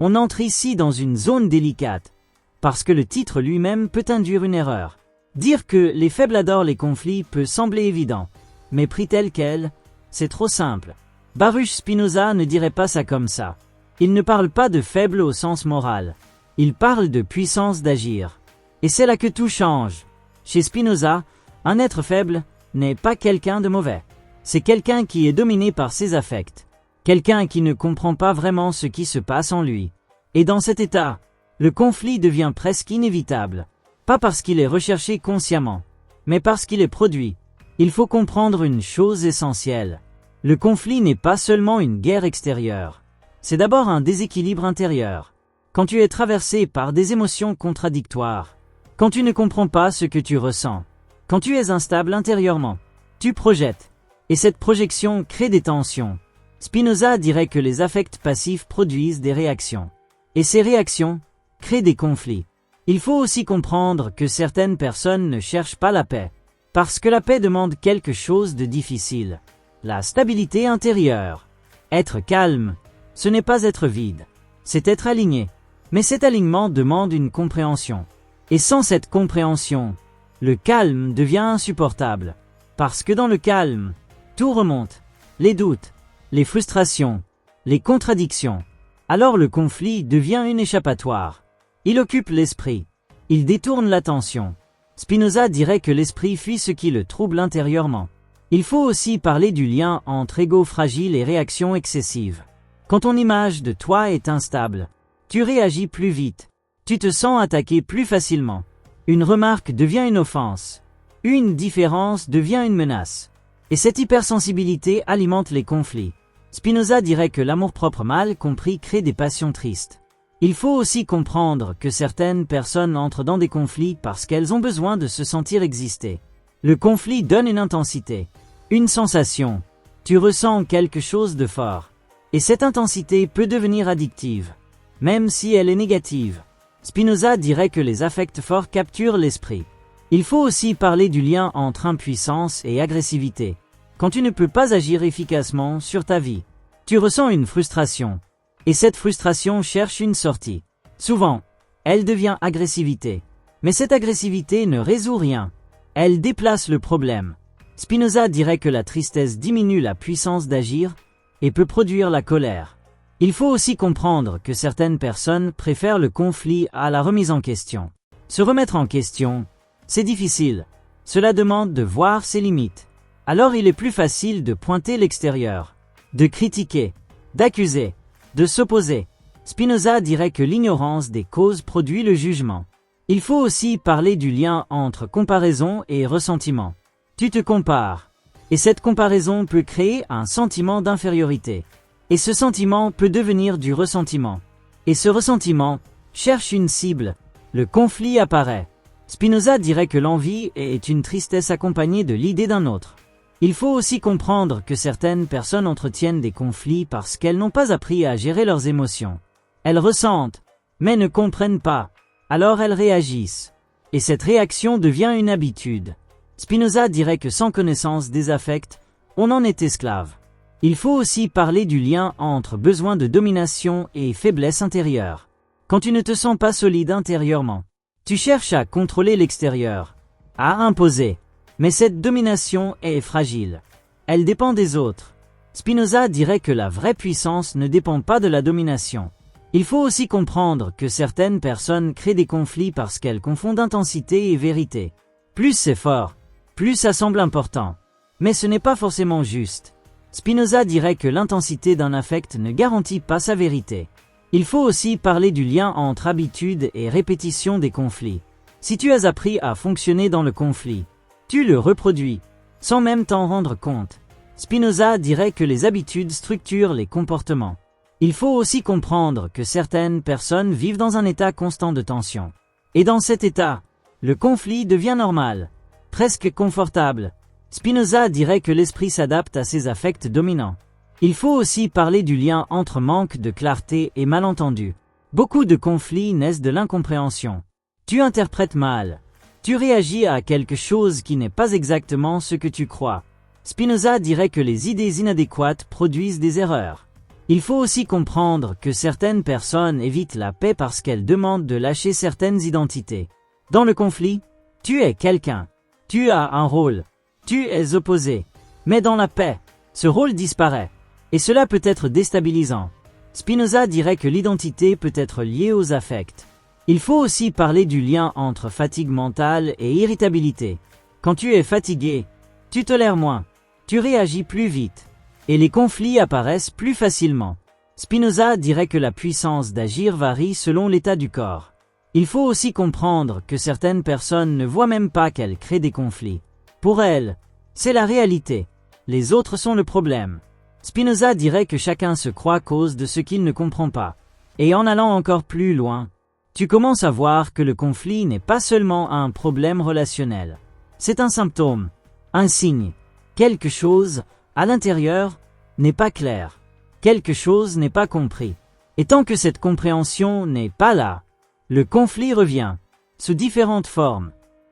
On entre ici dans une zone délicate, parce que le titre lui-même peut induire une erreur. Dire que les faibles adorent les conflits peut sembler évident, mais pris tel quel, c'est trop simple. Baruch Spinoza ne dirait pas ça comme ça. Il ne parle pas de faible au sens moral. Il parle de puissance d'agir. Et c'est là que tout change. Chez Spinoza, un être faible n'est pas quelqu'un de mauvais. C'est quelqu'un qui est dominé par ses affects. Quelqu'un qui ne comprend pas vraiment ce qui se passe en lui. Et dans cet état, le conflit devient presque inévitable. Pas parce qu'il est recherché consciemment, mais parce qu'il est produit. Il faut comprendre une chose essentielle. Le conflit n'est pas seulement une guerre extérieure. C'est d'abord un déséquilibre intérieur. Quand tu es traversé par des émotions contradictoires, quand tu ne comprends pas ce que tu ressens, quand tu es instable intérieurement, tu projettes. Et cette projection crée des tensions. Spinoza dirait que les affects passifs produisent des réactions. Et ces réactions créent des conflits. Il faut aussi comprendre que certaines personnes ne cherchent pas la paix, parce que la paix demande quelque chose de difficile. La stabilité intérieure. Être calme, ce n'est pas être vide, c'est être aligné. Mais cet alignement demande une compréhension. Et sans cette compréhension, le calme devient insupportable. Parce que dans le calme, tout remonte. Les doutes, les frustrations, les contradictions. Alors le conflit devient une échappatoire. Il occupe l'esprit. Il détourne l'attention. Spinoza dirait que l'esprit fuit ce qui le trouble intérieurement. Il faut aussi parler du lien entre ego fragile et réaction excessive. Quand ton image de toi est instable, tu réagis plus vite. Tu te sens attaqué plus facilement. Une remarque devient une offense. Une différence devient une menace. Et cette hypersensibilité alimente les conflits. Spinoza dirait que l'amour-propre mal compris crée des passions tristes. Il faut aussi comprendre que certaines personnes entrent dans des conflits parce qu'elles ont besoin de se sentir exister. Le conflit donne une intensité, une sensation. Tu ressens quelque chose de fort. Et cette intensité peut devenir addictive, même si elle est négative. Spinoza dirait que les affects forts capturent l'esprit. Il faut aussi parler du lien entre impuissance et agressivité. Quand tu ne peux pas agir efficacement sur ta vie, tu ressens une frustration. Et cette frustration cherche une sortie. Souvent, elle devient agressivité. Mais cette agressivité ne résout rien. Elle déplace le problème. Spinoza dirait que la tristesse diminue la puissance d'agir et peut produire la colère. Il faut aussi comprendre que certaines personnes préfèrent le conflit à la remise en question. Se remettre en question, c'est difficile. Cela demande de voir ses limites. Alors il est plus facile de pointer l'extérieur, de critiquer, d'accuser, de s'opposer. Spinoza dirait que l'ignorance des causes produit le jugement. Il faut aussi parler du lien entre comparaison et ressentiment. Tu te compares, et cette comparaison peut créer un sentiment d'infériorité. Et ce sentiment peut devenir du ressentiment. Et ce ressentiment cherche une cible. Le conflit apparaît. Spinoza dirait que l'envie est une tristesse accompagnée de l'idée d'un autre. Il faut aussi comprendre que certaines personnes entretiennent des conflits parce qu'elles n'ont pas appris à gérer leurs émotions. Elles ressentent, mais ne comprennent pas. Alors elles réagissent. Et cette réaction devient une habitude. Spinoza dirait que sans connaissance des affects, on en est esclave. Il faut aussi parler du lien entre besoin de domination et faiblesse intérieure. Quand tu ne te sens pas solide intérieurement, tu cherches à contrôler l'extérieur, à imposer. Mais cette domination est fragile. Elle dépend des autres. Spinoza dirait que la vraie puissance ne dépend pas de la domination. Il faut aussi comprendre que certaines personnes créent des conflits parce qu'elles confondent intensité et vérité. Plus c'est fort, plus ça semble important. Mais ce n'est pas forcément juste. Spinoza dirait que l'intensité d'un affect ne garantit pas sa vérité. Il faut aussi parler du lien entre habitude et répétition des conflits. Si tu as appris à fonctionner dans le conflit, tu le reproduis, sans même t'en rendre compte. Spinoza dirait que les habitudes structurent les comportements. Il faut aussi comprendre que certaines personnes vivent dans un état constant de tension. Et dans cet état, le conflit devient normal, presque confortable. Spinoza dirait que l'esprit s'adapte à ses affects dominants. Il faut aussi parler du lien entre manque de clarté et malentendu. Beaucoup de conflits naissent de l'incompréhension. Tu interprètes mal. Tu réagis à quelque chose qui n'est pas exactement ce que tu crois. Spinoza dirait que les idées inadéquates produisent des erreurs. Il faut aussi comprendre que certaines personnes évitent la paix parce qu'elles demandent de lâcher certaines identités. Dans le conflit, tu es quelqu'un. Tu as un rôle. Tu es opposé. Mais dans la paix, ce rôle disparaît. Et cela peut être déstabilisant. Spinoza dirait que l'identité peut être liée aux affects. Il faut aussi parler du lien entre fatigue mentale et irritabilité. Quand tu es fatigué, tu tolères moins. Tu réagis plus vite. Et les conflits apparaissent plus facilement. Spinoza dirait que la puissance d'agir varie selon l'état du corps. Il faut aussi comprendre que certaines personnes ne voient même pas qu'elles créent des conflits. Pour elles, c'est la réalité. Les autres sont le problème. Spinoza dirait que chacun se croit cause de ce qu'il ne comprend pas. Et en allant encore plus loin, tu commences à voir que le conflit n'est pas seulement un problème relationnel. C'est un symptôme, un signe. Quelque chose, à l'intérieur, n'est pas clair. Quelque chose n'est pas compris. Et tant que cette compréhension n'est pas là, le conflit revient, sous différentes formes,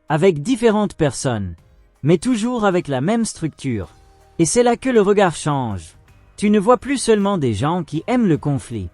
avec différentes personnes, mais toujours avec la même structure. Et c'est là que le regard change. Tu ne vois plus seulement des gens qui aiment le conflit.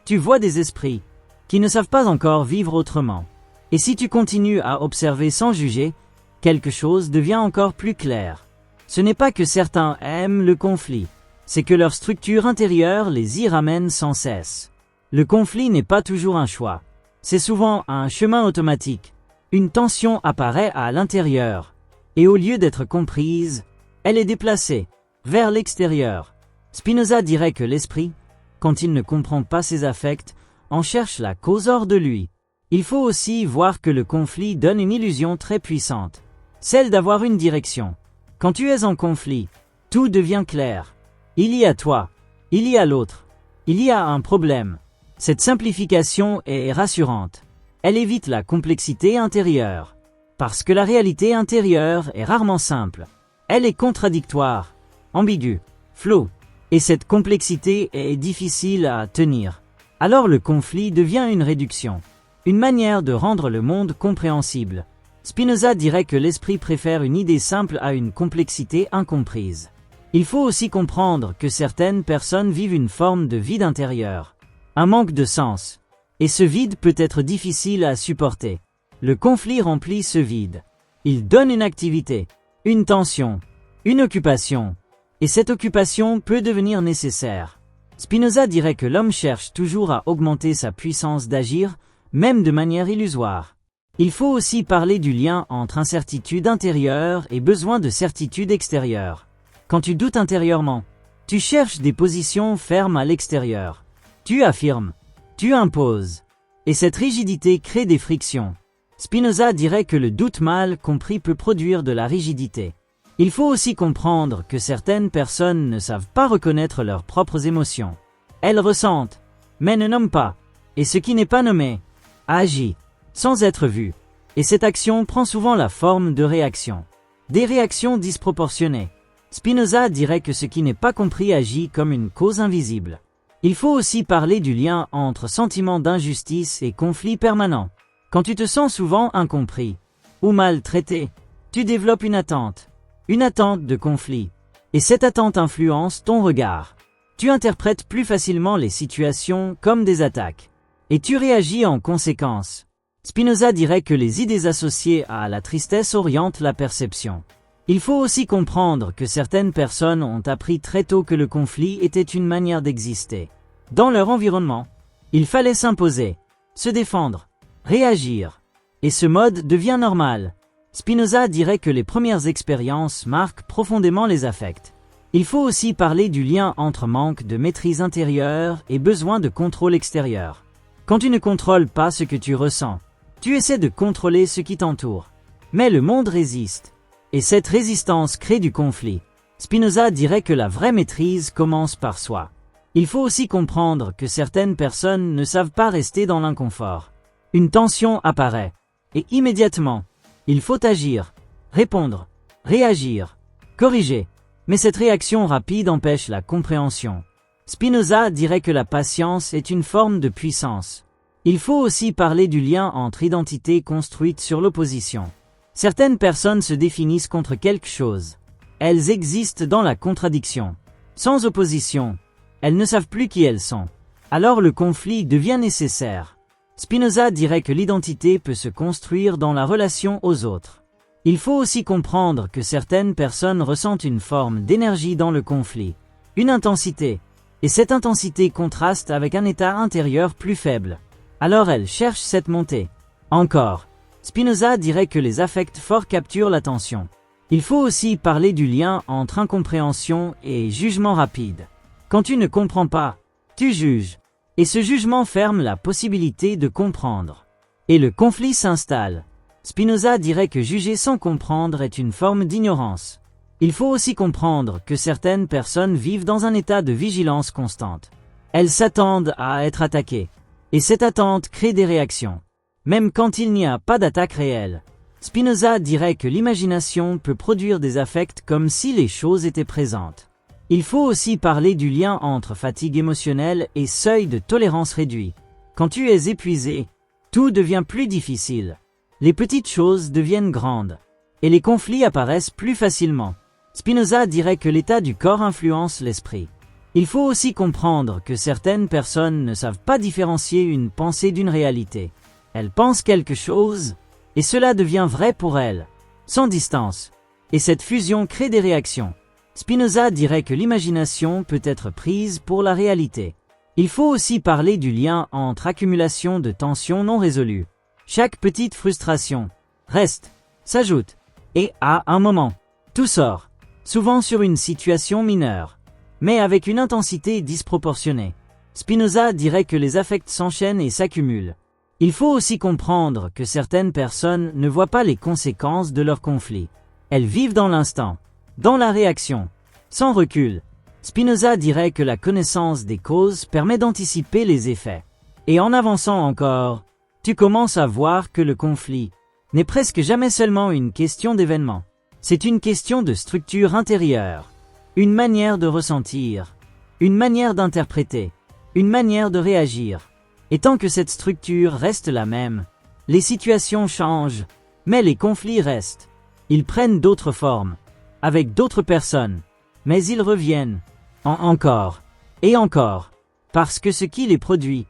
Tu vois des esprits qui ne savent pas encore vivre autrement. Et si tu continues à observer sans juger, quelque chose devient encore plus clair. Ce n'est pas que certains aiment le conflit, c'est que leur structure intérieure les y ramène sans cesse. Le conflit n'est pas toujours un choix. C'est souvent un chemin automatique. Une tension apparaît à l'intérieur, et au lieu d'être comprise, elle est déplacée vers l'extérieur. Spinoza dirait que l'esprit, quand il ne comprend pas ses affects, en cherche la cause hors de lui. Il faut aussi voir que le conflit donne une illusion très puissante, celle d'avoir une direction. Quand tu es en conflit, tout devient clair. Il y a toi, il y a l'autre, il y a un problème. Cette simplification est rassurante. Elle évite la complexité intérieure. Parce que la réalité intérieure est rarement simple. Elle est contradictoire, ambiguë, floue. Et cette complexité est difficile à tenir. Alors le conflit devient une réduction, une manière de rendre le monde compréhensible. Spinoza dirait que l'esprit préfère une idée simple à une complexité incomprise. Il faut aussi comprendre que certaines personnes vivent une forme de vide intérieur, un manque de sens. Et ce vide peut être difficile à supporter. Le conflit remplit ce vide. Il donne une activité, une tension, une occupation. Et cette occupation peut devenir nécessaire. Spinoza dirait que l'homme cherche toujours à augmenter sa puissance d'agir, même de manière illusoire. Il faut aussi parler du lien entre incertitude intérieure et besoin de certitude extérieure. Quand tu doutes intérieurement, tu cherches des positions fermes à l'extérieur. Tu affirmes, tu imposes. Et cette rigidité crée des frictions. Spinoza dirait que le doute mal compris peut produire de la rigidité. Il faut aussi comprendre que certaines personnes ne savent pas reconnaître leurs propres émotions. Elles ressentent, mais ne nomment pas. Et ce qui n'est pas nommé, agit, sans être vu. Et cette action prend souvent la forme de réactions. Des réactions disproportionnées. Spinoza dirait que ce qui n'est pas compris agit comme une cause invisible. Il faut aussi parler du lien entre sentiment d'injustice et conflit permanent. Quand tu te sens souvent incompris ou mal traité, tu développes une attente de conflit. Et cette attente influence ton regard. Tu interprètes plus facilement les situations comme des attaques. Et tu réagis en conséquence. Spinoza dirait que les idées associées à la tristesse orientent la perception. Il faut aussi comprendre que certaines personnes ont appris très tôt que le conflit était une manière d'exister. Dans leur environnement, il fallait s'imposer, se défendre, réagir. Et ce mode devient normal. Spinoza dirait que les premières expériences marquent profondément les affects. Il faut aussi parler du lien entre manque de maîtrise intérieure et besoin de contrôle extérieur. Quand tu ne contrôles pas ce que tu ressens, tu essaies de contrôler ce qui t'entoure. Mais le monde résiste. Et cette résistance crée du conflit. Spinoza dirait que la vraie maîtrise commence par soi. Il faut aussi comprendre que certaines personnes ne savent pas rester dans l'inconfort. Une tension apparaît. Et immédiatement, il faut agir, répondre, réagir, corriger. Mais cette réaction rapide empêche la compréhension. Spinoza dirait que la patience est une forme de puissance. Il faut aussi parler du lien entre identité construite sur l'opposition. Certaines personnes se définissent contre quelque chose. Elles existent dans la contradiction. Sans opposition, elles ne savent plus qui elles sont. Alors le conflit devient nécessaire. Spinoza dirait que l'identité peut se construire dans la relation aux autres. Il faut aussi comprendre que certaines personnes ressentent une forme d'énergie dans le conflit, une intensité, et cette intensité contraste avec un état intérieur plus faible. Alors elles cherchent cette montée. Encore, Spinoza dirait que les affects forts capturent l'attention. Il faut aussi parler du lien entre incompréhension et jugement rapide. Quand tu ne comprends pas, tu juges. Et ce jugement ferme la possibilité de comprendre. Et le conflit s'installe. Spinoza dirait que juger sans comprendre est une forme d'ignorance. Il faut aussi comprendre que certaines personnes vivent dans un état de vigilance constante. Elles s'attendent à être attaquées. Et cette attente crée des réactions. Même quand il n'y a pas d'attaque réelle. Spinoza dirait que l'imagination peut produire des affects comme si les choses étaient présentes. Il faut aussi parler du lien entre fatigue émotionnelle et seuil de tolérance réduit. Quand tu es épuisé, tout devient plus difficile. Les petites choses deviennent grandes. Et les conflits apparaissent plus facilement. Spinoza dirait que l'état du corps influence l'esprit. Il faut aussi comprendre que certaines personnes ne savent pas différencier une pensée d'une réalité. Elles pensent quelque chose, et cela devient vrai pour elles, sans distance. Et cette fusion crée des réactions. Spinoza dirait que l'imagination peut être prise pour la réalité. Il faut aussi parler du lien entre accumulation de tensions non résolues. Chaque petite frustration reste, s'ajoute, et à un moment, tout sort, souvent sur une situation mineure, mais avec une intensité disproportionnée. Spinoza dirait que les affects s'enchaînent et s'accumulent. Il faut aussi comprendre que certaines personnes ne voient pas les conséquences de leur conflit. Elles vivent dans l'instant, dans la réaction, sans recul. Spinoza dirait que la connaissance des causes permet d'anticiper les effets. Et en avançant encore, tu commences à voir que le conflit n'est presque jamais seulement une question d'événement. C'est une question de structure intérieure, une manière de ressentir, une manière d'interpréter, une manière de réagir. Et tant que cette structure reste la même, les situations changent, mais les conflits restent. Ils prennent d'autres formes, avec d'autres personnes, mais ils reviennent, encore, et encore, parce que ce qui les produit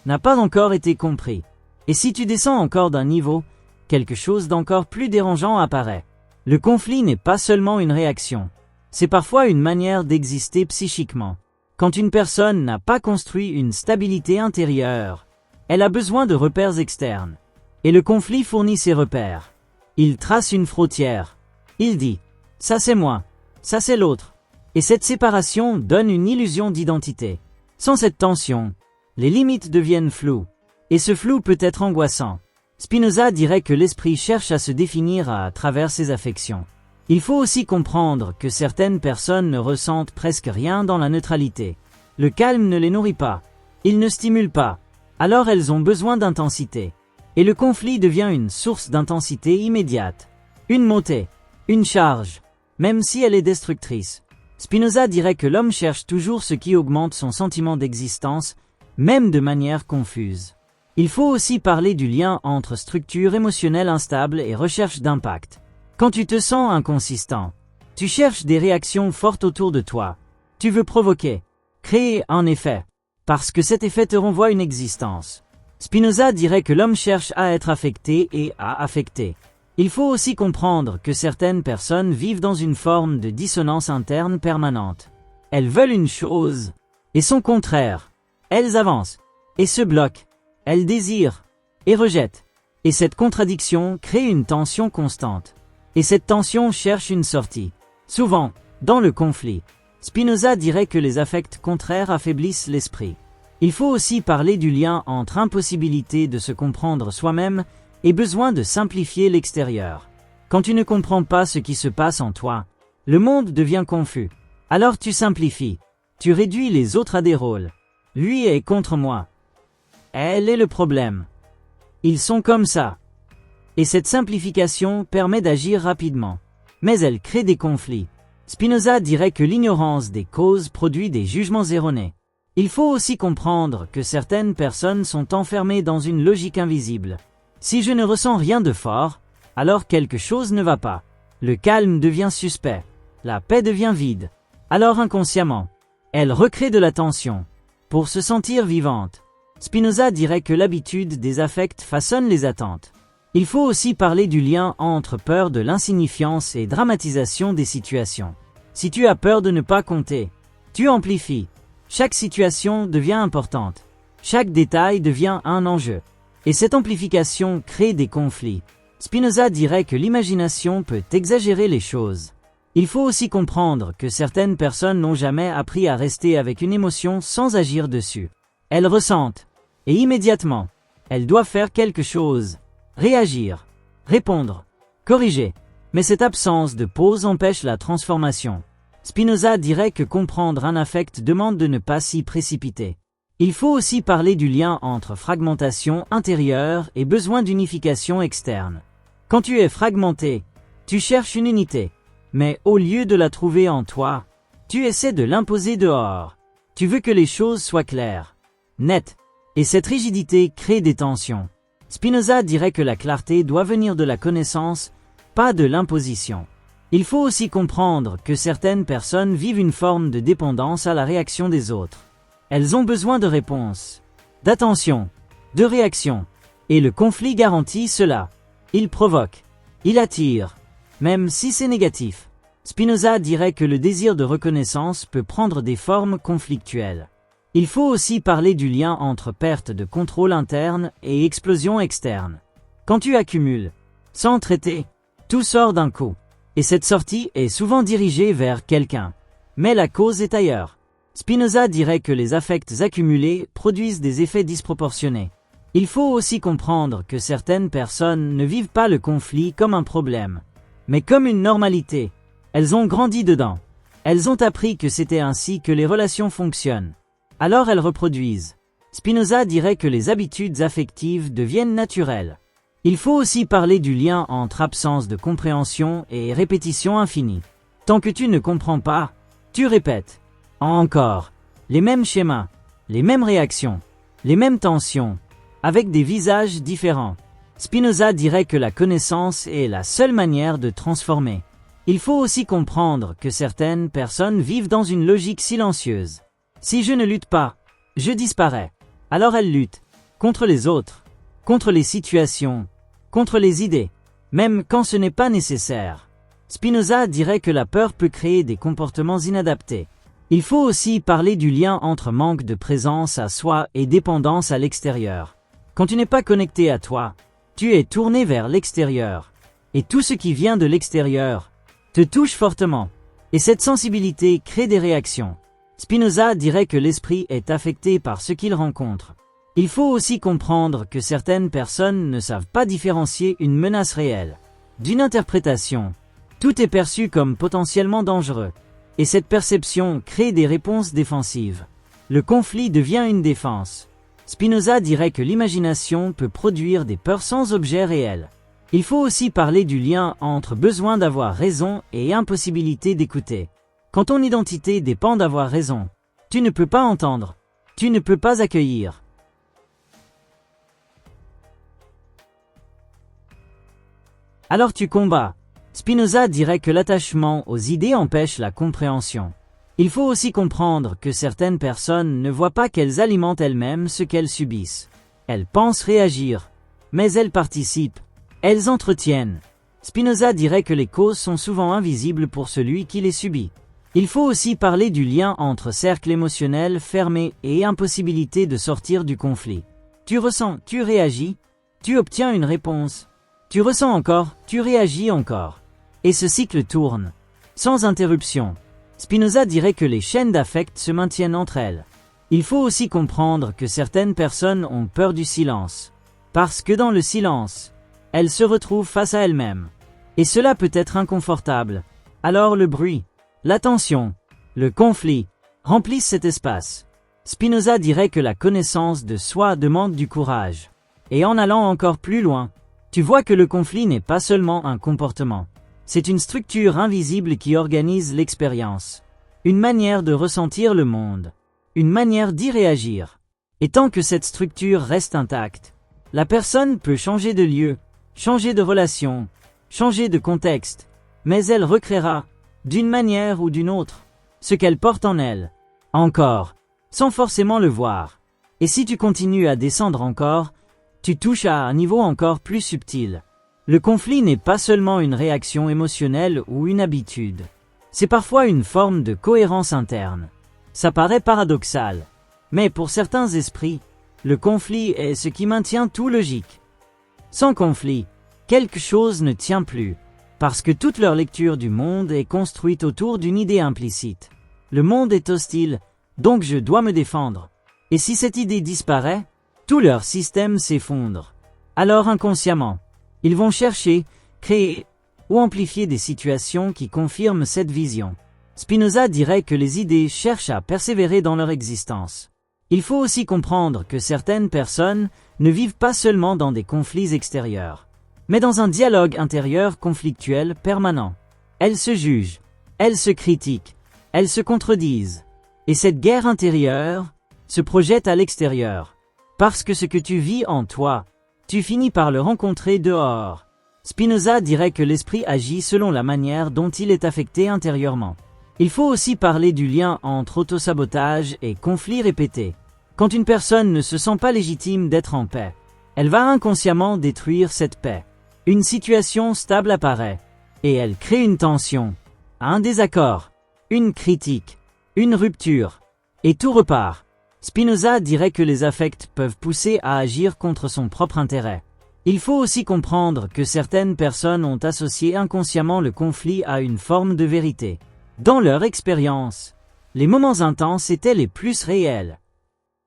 n'a pas encore été compris. Et si tu descends encore d'un niveau, quelque chose d'encore plus dérangeant apparaît. Le conflit n'est pas seulement une réaction, c'est parfois une manière d'exister psychiquement. Quand une personne n'a pas construit une stabilité intérieure, elle a besoin de repères externes. Et le conflit fournit ses repères. Il trace une frontière. Il dit « ça c'est moi, ça c'est l'autre ». Et cette séparation donne une illusion d'identité. Sans cette tension, les limites deviennent floues. Et ce flou peut être angoissant. Spinoza dirait que l'esprit cherche à se définir à travers ses affections. Il faut aussi comprendre que certaines personnes ne ressentent presque rien dans la neutralité. Le calme ne les nourrit pas. Il ne stimule pas. Alors elles ont besoin d'intensité. Et le conflit devient une source d'intensité immédiate. Une montée, une charge, même si elle est destructrice. Spinoza dirait que l'homme cherche toujours ce qui augmente son sentiment d'existence, même de manière confuse. Il faut aussi parler du lien entre structure émotionnelle instable et recherche d'impact. Quand tu te sens inconsistant, tu cherches des réactions fortes autour de toi. Tu veux provoquer, créer un effet, parce que cet effet te renvoie une existence. Spinoza dirait que l'homme cherche à être affecté et à affecter. Il faut aussi comprendre que certaines personnes vivent dans une forme de dissonance interne permanente. Elles veulent une chose, et son contraire. Elles avancent, et se bloquent. Elles désirent, et rejettent. Et cette contradiction crée une tension constante. Et cette tension cherche une sortie. Souvent, dans le conflit, Spinoza dirait que les affects contraires affaiblissent l'esprit. Il faut aussi parler du lien entre impossibilité de se comprendre soi-même et besoin de simplifier l'extérieur. Quand tu ne comprends pas ce qui se passe en toi, le monde devient confus. Alors tu simplifies. Tu réduis les autres à des rôles. Lui est contre moi. Elle est le problème. Ils sont comme ça. Et cette simplification permet d'agir rapidement. Mais elle crée des conflits. Spinoza dirait que l'ignorance des causes produit des jugements erronés. Il faut aussi comprendre que certaines personnes sont enfermées dans une logique invisible. Si je ne ressens rien de fort, alors quelque chose ne va pas. Le calme devient suspect. La paix devient vide. Alors inconsciemment, elle recrée de la tension. Pour se sentir vivante, Spinoza dirait que l'habitude des affects façonne les attentes. Il faut aussi parler du lien entre peur de l'insignifiance et dramatisation des situations. Si tu as peur de ne pas compter, tu amplifies. Chaque situation devient importante. Chaque détail devient un enjeu. Et cette amplification crée des conflits. Spinoza dirait que l'imagination peut exagérer les choses. Il faut aussi comprendre que certaines personnes n'ont jamais appris à rester avec une émotion sans agir dessus. Elles ressentent. Et immédiatement, elles doivent faire quelque chose. Réagir. Répondre. Corriger. Mais cette absence de pause empêche la transformation. Spinoza dirait que comprendre un affect demande de ne pas s'y précipiter. Il faut aussi parler du lien entre fragmentation intérieure et besoin d'unification externe. Quand tu es fragmenté, tu cherches une unité. Mais au lieu de la trouver en toi, tu essaies de l'imposer dehors. Tu veux que les choses soient claires, nettes. Et cette rigidité crée des tensions. Spinoza dirait que la clarté doit venir de la connaissance, pas de l'imposition. Il faut aussi comprendre que certaines personnes vivent une forme de dépendance à la réaction des autres. Elles ont besoin de réponses, d'attention, de réaction. Et le conflit garantit cela. Il provoque, il attire, même si c'est négatif. Spinoza dirait que le désir de reconnaissance peut prendre des formes conflictuelles. Il faut aussi parler du lien entre perte de contrôle interne et explosion externe. Quand tu accumules, sans traiter, tout sort d'un coup. Et cette sortie est souvent dirigée vers quelqu'un. Mais la cause est ailleurs. Spinoza dirait que les affects accumulés produisent des effets disproportionnés. Il faut aussi comprendre que certaines personnes ne vivent pas le conflit comme un problème, mais comme une normalité. Elles ont grandi dedans. Elles ont appris que c'était ainsi que les relations fonctionnent. Alors elles reproduisent. Spinoza dirait que les habitudes affectives deviennent naturelles. Il faut aussi parler du lien entre absence de compréhension et répétition infinie. Tant que tu ne comprends pas, tu répètes. Encore. Les mêmes schémas, les mêmes réactions, les mêmes tensions, avec des visages différents. Spinoza dirait que la connaissance est la seule manière de transformer. Il faut aussi comprendre que certaines personnes vivent dans une logique silencieuse. Si je ne lutte pas, je disparais. Alors elles luttent. Contre les autres. Contre les situations. Contre les idées. Même quand ce n'est pas nécessaire. Spinoza dirait que la peur peut créer des comportements inadaptés. Il faut aussi parler du lien entre manque de présence à soi et dépendance à l'extérieur. Quand tu n'es pas connecté à toi, tu es tourné vers l'extérieur. Et tout ce qui vient de l'extérieur te touche fortement. Et cette sensibilité crée des réactions. Spinoza dirait que l'esprit est affecté par ce qu'il rencontre. Il faut aussi comprendre que certaines personnes ne savent pas différencier une menace réelle d'une interprétation. Tout est perçu comme potentiellement dangereux. Et cette perception crée des réponses défensives. Le conflit devient une défense. Spinoza dirait que l'imagination peut produire des peurs sans objet réel. Il faut aussi parler du lien entre besoin d'avoir raison et impossibilité d'écouter. Quand ton identité dépend d'avoir raison, tu ne peux pas entendre, tu ne peux pas accueillir. Alors tu combats. Spinoza dirait que l'attachement aux idées empêche la compréhension. Il faut aussi comprendre que certaines personnes ne voient pas qu'elles alimentent elles-mêmes ce qu'elles subissent. Elles pensent réagir, mais elles participent, elles entretiennent. Spinoza dirait que les causes sont souvent invisibles pour celui qui les subit. Il faut aussi parler du lien entre cercle émotionnel fermé et impossibilité de sortir du conflit. Tu ressens, tu réagis, tu obtiens une réponse. Tu ressens encore, tu réagis encore. Et ce cycle tourne, sans interruption. Spinoza dirait que les chaînes d'affect se maintiennent entre elles. Il faut aussi comprendre que certaines personnes ont peur du silence. Parce que dans le silence, elles se retrouvent face à elles-mêmes. Et cela peut être inconfortable. Alors le bruit, la tension, le conflit, remplissent cet espace. Spinoza dirait que la connaissance de soi demande du courage. Et en allant encore plus loin, tu vois que le conflit n'est pas seulement un comportement. C'est une structure invisible qui organise l'expérience. Une manière de ressentir le monde. Une manière d'y réagir. Et tant que cette structure reste intacte, la personne peut changer de lieu, changer de relation, changer de contexte, mais elle recréera, d'une manière ou d'une autre, ce qu'elle porte en elle, encore, sans forcément le voir. Et si tu continues à descendre encore, tu touches à un niveau encore plus subtil. Le conflit n'est pas seulement une réaction émotionnelle ou une habitude. C'est parfois une forme de cohérence interne. Ça paraît paradoxal, mais pour certains esprits, le conflit est ce qui maintient tout logique. Sans conflit, quelque chose ne tient plus, parce que toute leur lecture du monde est construite autour d'une idée implicite. Le monde est hostile, donc je dois me défendre. Et si cette idée disparaît, tout leur système s'effondre. Alors inconsciemment, ils vont chercher, créer ou amplifier des situations qui confirment cette vision. Spinoza dirait que les idées cherchent à persévérer dans leur existence. Il faut aussi comprendre que certaines personnes ne vivent pas seulement dans des conflits extérieurs, mais dans un dialogue intérieur conflictuel permanent. Elles se jugent, elles se critiquent, elles se contredisent. Et cette guerre intérieure se projette à l'extérieur. Parce que ce que tu vis en toi, tu finis par le rencontrer dehors. Spinoza dirait que l'esprit agit selon la manière dont il est affecté intérieurement. Il faut aussi parler du lien entre autosabotage et conflits répétés. Quand une personne ne se sent pas légitime d'être en paix, elle va inconsciemment détruire cette paix. Une situation stable apparaît, et elle crée une tension, un désaccord, une critique, une rupture, et tout repart. Spinoza dirait que les affects peuvent pousser à agir contre son propre intérêt. Il faut aussi comprendre que certaines personnes ont associé inconsciemment le conflit à une forme de vérité. Dans leur expérience, les moments intenses étaient les plus réels.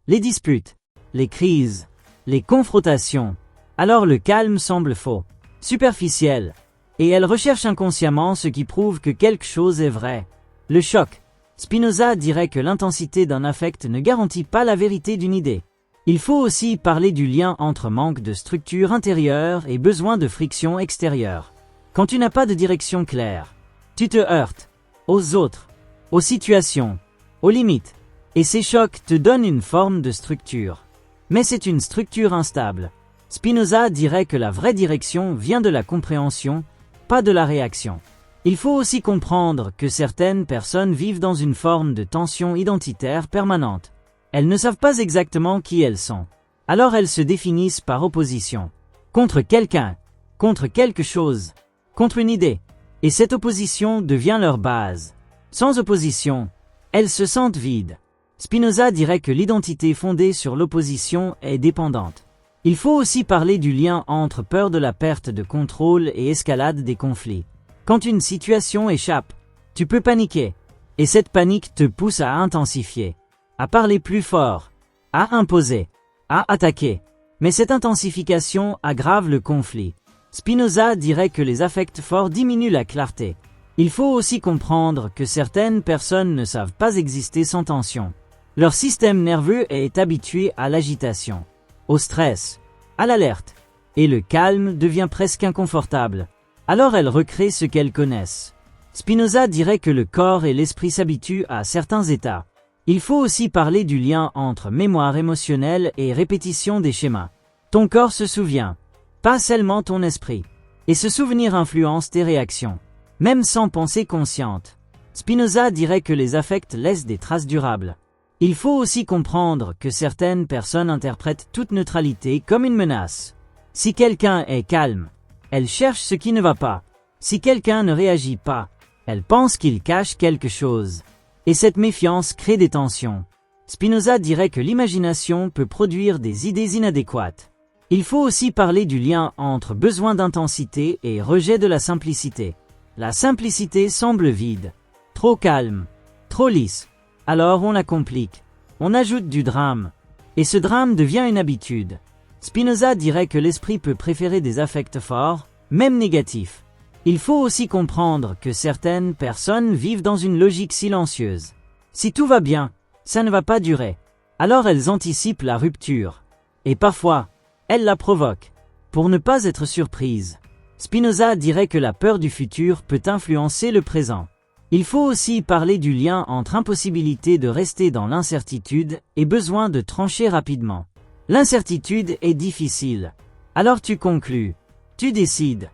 Les disputes, les crises, les confrontations. Alors le calme semble faux, superficiel, et elles recherchent inconsciemment ce qui prouve que quelque chose est vrai. Le choc. Spinoza dirait que l'intensité d'un affect ne garantit pas la vérité d'une idée. Il faut aussi parler du lien entre manque de structure intérieure et besoin de friction extérieure. Quand tu n'as pas de direction claire, tu te heurtes aux autres, aux situations, aux limites, et ces chocs te donnent une forme de structure. Mais c'est une structure instable. Spinoza dirait que la vraie direction vient de la compréhension, pas de la réaction. Il faut aussi comprendre que certaines personnes vivent dans une forme de tension identitaire permanente. Elles ne savent pas exactement qui elles sont. Alors elles se définissent par opposition. Contre quelqu'un, contre quelque chose, contre une idée. Et cette opposition devient leur base. Sans opposition, elles se sentent vides. Spinoza dirait que l'identité fondée sur l'opposition est dépendante. Il faut aussi parler du lien entre peur de la perte de contrôle et escalade des conflits. Quand une situation échappe, tu peux paniquer. Et cette panique te pousse à intensifier, à parler plus fort, à imposer, à attaquer. Mais cette intensification aggrave le conflit. Spinoza dirait que les affects forts diminuent la clarté. Il faut aussi comprendre que certaines personnes ne savent pas exister sans tension. Leur système nerveux est habitué à l'agitation, au stress, à l'alerte, et le calme devient presque inconfortable. Alors elles recréent ce qu'elles connaissent. Spinoza dirait que le corps et l'esprit s'habituent à certains états. Il faut aussi parler du lien entre mémoire émotionnelle et répétition des schémas. Ton corps se souvient, pas seulement ton esprit. Et ce souvenir influence tes réactions, même sans pensée consciente. Spinoza dirait que les affects laissent des traces durables. Il faut aussi comprendre que certaines personnes interprètent toute neutralité comme une menace. Si quelqu'un est calme, elle cherche ce qui ne va pas. Si quelqu'un ne réagit pas, elle pense qu'il cache quelque chose. Et cette méfiance crée des tensions. Spinoza dirait que l'imagination peut produire des idées inadéquates. Il faut aussi parler du lien entre besoin d'intensité et rejet de la simplicité. La simplicité semble vide, trop calme, trop lisse. Alors on la complique, on ajoute du drame. Et ce drame devient une habitude. Spinoza dirait que l'esprit peut préférer des affects forts, même négatifs. Il faut aussi comprendre que certaines personnes vivent dans une logique silencieuse. Si tout va bien, ça ne va pas durer. Alors elles anticipent la rupture. Et parfois, elles la provoquent, pour ne pas être surprises. Spinoza dirait que la peur du futur peut influencer le présent. Il faut aussi parler du lien entre impossibilité de rester dans l'incertitude et besoin de trancher rapidement. L'incertitude est difficile. Alors tu conclus, tu décides,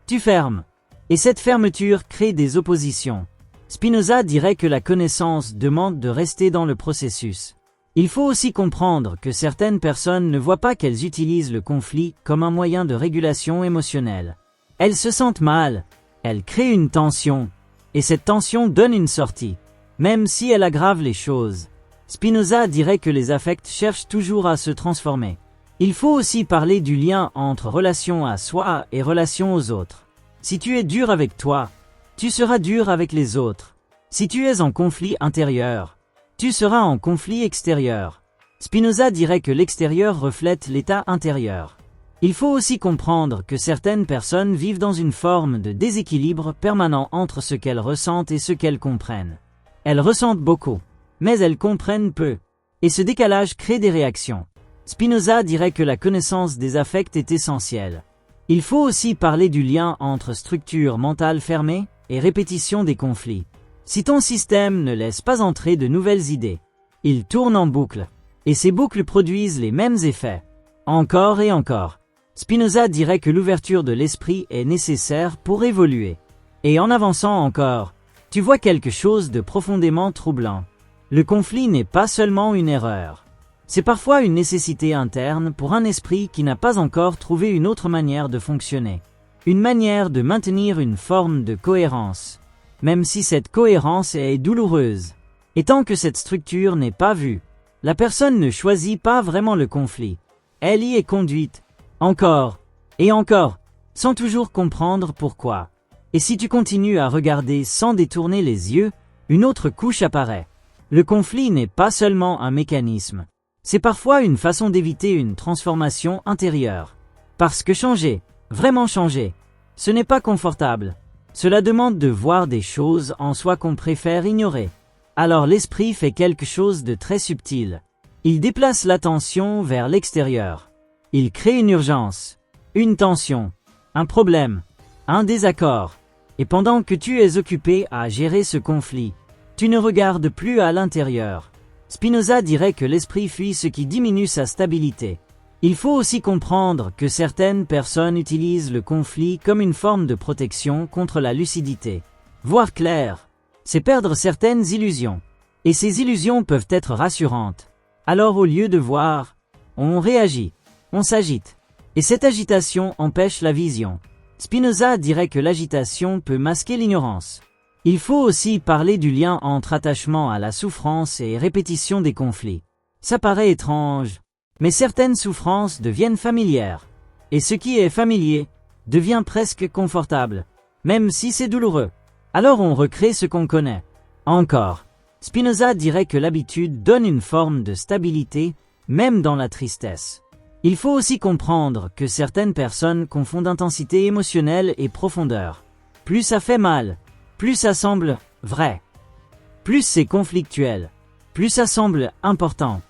tu fermes, Et cette fermeture crée des oppositions. Spinoza dirait que la connaissance demande de rester dans le processus. Il faut aussi comprendre que certaines personnes ne voient pas qu'elles utilisent le conflit comme un moyen de régulation émotionnelle. Elles se sentent mal, elles créent une tension, et cette tension donne une sortie, même si elle aggrave les choses. Spinoza dirait que les affects cherchent toujours à se transformer. Il faut aussi parler du lien entre relation à soi et relation aux autres. Si tu es dur avec toi, tu seras dur avec les autres. Si tu es en conflit intérieur, tu seras en conflit extérieur. Spinoza dirait que l'extérieur reflète l'état intérieur. Il faut aussi comprendre que certaines personnes vivent dans une forme de déséquilibre permanent entre ce qu'elles ressentent et ce qu'elles comprennent. Elles ressentent beaucoup, mais elles comprennent peu. Et ce décalage crée des réactions. Spinoza dirait que la connaissance des affects est essentielle. Il faut aussi parler du lien entre structure mentale fermée et répétition des conflits. Si ton système ne laisse pas entrer de nouvelles idées, il tourne en boucle, et ces boucles produisent les mêmes effets. Encore et encore. Spinoza dirait que l'ouverture de l'esprit est nécessaire pour évoluer. Et en avançant encore, tu vois quelque chose de profondément troublant. Le conflit n'est pas seulement une erreur. C'est parfois une nécessité interne pour un esprit qui n'a pas encore trouvé une autre manière de fonctionner. Une manière de maintenir une forme de cohérence. Même si cette cohérence est douloureuse. Et tant que cette structure n'est pas vue, la personne ne choisit pas vraiment le conflit. Elle y est conduite. Encore. Et encore. Sans toujours comprendre pourquoi. Et si tu continues à regarder sans détourner les yeux, une autre couche apparaît. Le conflit n'est pas seulement un mécanisme. C'est parfois une façon d'éviter une transformation intérieure. Parce que changer, vraiment changer, ce n'est pas confortable. Cela demande de voir des choses en soi qu'on préfère ignorer. Alors l'esprit fait quelque chose de très subtil. Il déplace l'attention vers l'extérieur. Il crée une urgence, une tension, un problème, un désaccord. Et pendant que tu es occupé à gérer ce conflit, tu ne regardes plus à l'intérieur. Spinoza dirait que l'esprit fuit ce qui diminue sa stabilité. Il faut aussi comprendre que certaines personnes utilisent le conflit comme une forme de protection contre la lucidité. Voir clair, c'est perdre certaines illusions. Et ces illusions peuvent être rassurantes. Alors au lieu de voir, on réagit, on s'agite. Et cette agitation empêche la vision. Spinoza dirait que l'agitation peut masquer l'ignorance. Il faut aussi parler du lien entre attachement à la souffrance et répétition des conflits. Ça paraît étrange. Mais certaines souffrances deviennent familières. Et ce qui est familier devient presque confortable, même si c'est douloureux. Alors on recrée ce qu'on connaît. Encore. Spinoza dirait que l'habitude donne une forme de stabilité, même dans la tristesse. Il faut aussi comprendre que certaines personnes confondent intensité émotionnelle et profondeur. Plus ça fait mal, plus ça semble vrai. Plus c'est conflictuel, plus ça semble important.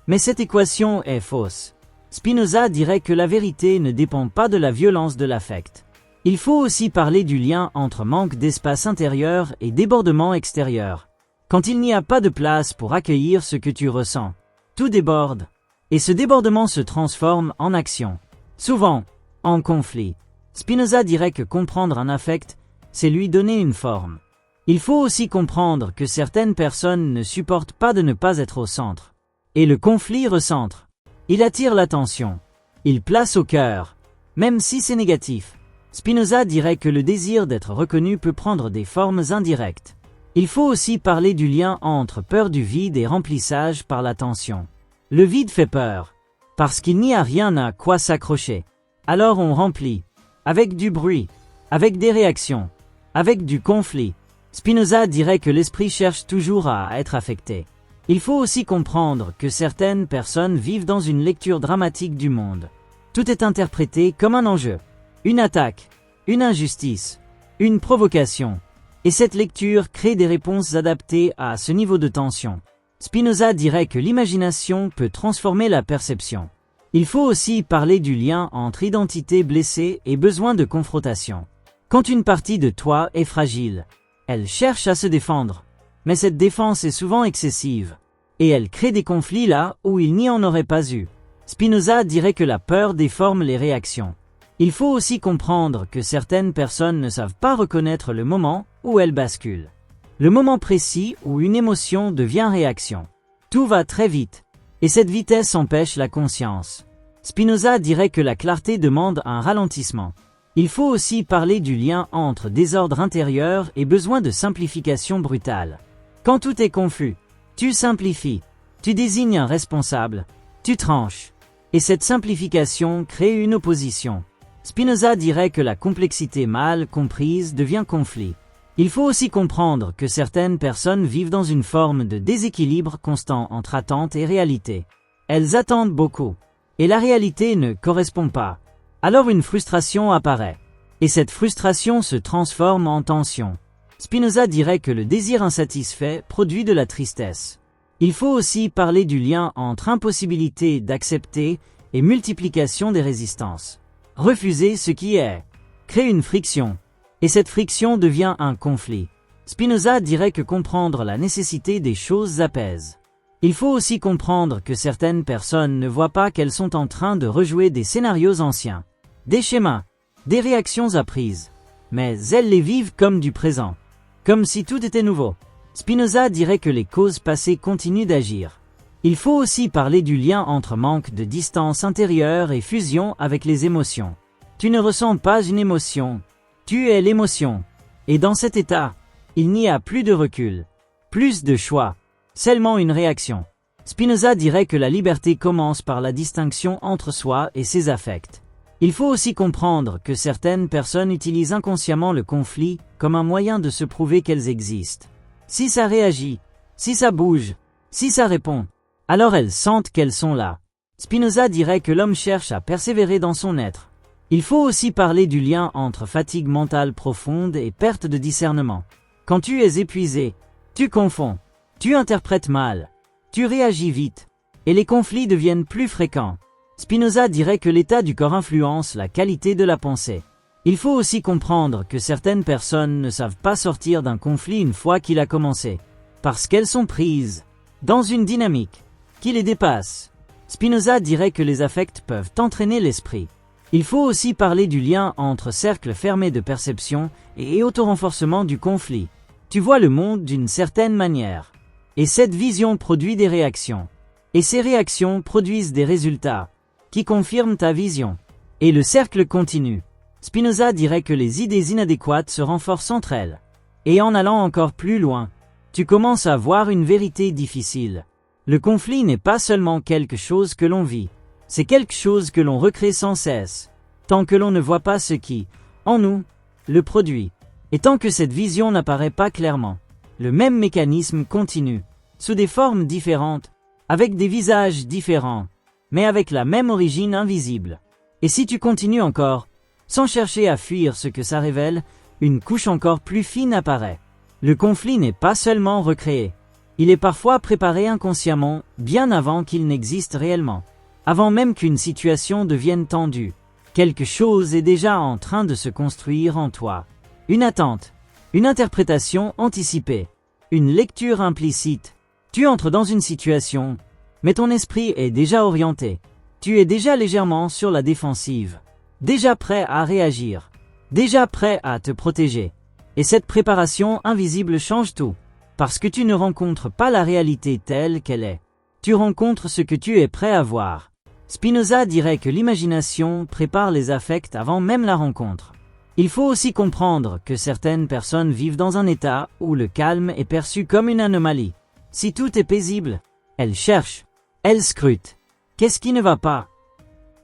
Mais cette équation est fausse. Spinoza dirait que la vérité ne dépend pas de la violence de l'affect. Il faut aussi parler du lien entre manque d'espace intérieur et débordement extérieur. Quand il n'y a pas de place pour accueillir ce que tu ressens, tout déborde. Et ce débordement se transforme en action. Souvent, en conflit. Spinoza dirait que comprendre un affect, c'est lui donner une forme. Il faut aussi comprendre que certaines personnes ne supportent pas de ne pas être au centre. Et le conflit recentre. Il attire l'attention. Il place au cœur. Même si c'est négatif. Spinoza dirait que le désir d'être reconnu peut prendre des formes indirectes. Il faut aussi parler du lien entre peur du vide et remplissage par l'attention. Le vide fait peur. Parce qu'il n'y a rien à quoi s'accrocher. Alors on remplit. Avec du bruit. Avec des réactions. Avec du conflit. Spinoza dirait que l'esprit cherche toujours à être affecté. Il faut aussi comprendre que certaines personnes vivent dans une lecture dramatique du monde. Tout est interprété comme un enjeu, une attaque, une injustice, une provocation. Et cette lecture crée des réponses adaptées à ce niveau de tension. Spinoza dirait que l'imagination peut transformer la perception. Il faut aussi parler du lien entre identité blessée et besoin de confrontation. Quand une partie de toi est fragile, elle cherche à se défendre. Mais cette défense est souvent excessive. Et elle crée des conflits là où il n'y en aurait pas eu. Spinoza dirait que la peur déforme les réactions. Il faut aussi comprendre que certaines personnes ne savent pas reconnaître le moment où elles basculent. Le moment précis où une émotion devient réaction. Tout va très vite, et cette vitesse empêche la conscience. Spinoza dirait que la clarté demande un ralentissement. Il faut aussi parler du lien entre désordre intérieur et besoin de simplification brutale. Quand tout est confus, tu simplifies, tu désignes un responsable, tu tranches. Et cette simplification crée une opposition. Spinoza dirait que la complexité mal comprise devient conflit. Il faut aussi comprendre que certaines personnes vivent dans une forme de déséquilibre constant entre attente et réalité. Elles attendent beaucoup, et la réalité ne correspond pas. Alors une frustration apparaît, et cette frustration se transforme en tension. Spinoza dirait que le désir insatisfait produit de la tristesse. Il faut aussi parler du lien entre impossibilité d'accepter et multiplication des résistances. Refuser ce qui est crée une friction, et cette friction devient un conflit. Spinoza dirait que comprendre la nécessité des choses apaise. Il faut aussi comprendre que certaines personnes ne voient pas qu'elles sont en train de rejouer des scénarios anciens, des schémas, des réactions apprises, mais elles les vivent comme du présent, comme si tout était nouveau. Spinoza dirait que les causes passées continuent d'agir. Il faut aussi parler du lien entre manque de distance intérieure et fusion avec les émotions. Tu ne ressens pas une émotion, tu es l'émotion. Et dans cet état, il n'y a plus de recul, plus de choix, seulement une réaction. Spinoza dirait que la liberté commence par la distinction entre soi et ses affects. Il faut aussi comprendre que certaines personnes utilisent inconsciemment le conflit comme un moyen de se prouver qu'elles existent. Si ça réagit, si ça bouge, si ça répond, alors elles sentent qu'elles sont là. Spinoza dirait que l'homme cherche à persévérer dans son être. Il faut aussi parler du lien entre fatigue mentale profonde et perte de discernement. Quand tu es épuisé, tu confonds, tu interprètes mal, tu réagis vite, et les conflits deviennent plus fréquents. Spinoza dirait que l'état du corps influence la qualité de la pensée. Il faut aussi comprendre que certaines personnes ne savent pas sortir d'un conflit une fois qu'il a commencé, parce qu'elles sont prises dans une dynamique qui les dépasse. Spinoza dirait que les affects peuvent entraîner l'esprit. Il faut aussi parler du lien entre cercle fermé de perception et autorenforcement du conflit. Tu vois le monde d'une certaine manière, et cette vision produit des réactions. Et ces réactions produisent des résultats qui confirment ta vision. Et le cercle continue. Spinoza dirait que les idées inadéquates se renforcent entre elles. Et en allant encore plus loin, tu commences à voir une vérité difficile. Le conflit n'est pas seulement quelque chose que l'on vit, c'est quelque chose que l'on recrée sans cesse, tant que l'on ne voit pas ce qui, en nous, le produit. Et tant que cette vision n'apparaît pas clairement, le même mécanisme continue, sous des formes différentes, avec des visages différents, mais avec la même origine invisible. Et si tu continues encore, sans chercher à fuir ce que ça révèle, une couche encore plus fine apparaît. Le conflit n'est pas seulement recréé. Il est parfois préparé inconsciemment, bien avant qu'il n'existe réellement. Avant même qu'une situation devienne tendue. Quelque chose est déjà en train de se construire en toi. Une attente, une interprétation anticipée, une lecture implicite. Tu entres dans une situation, mais ton esprit est déjà orienté. Tu es déjà légèrement sur la défensive. Déjà prêt à réagir, déjà prêt à te protéger. Et cette préparation invisible change tout, parce que tu ne rencontres pas la réalité telle qu'elle est. Tu rencontres ce que tu es prêt à voir. Spinoza dirait que l'imagination prépare les affects avant même la rencontre. Il faut aussi comprendre que certaines personnes vivent dans un état où le calme est perçu comme une anomalie. Si tout est paisible, elles cherchent, elles scrutent. Qu'est-ce qui ne va pas ?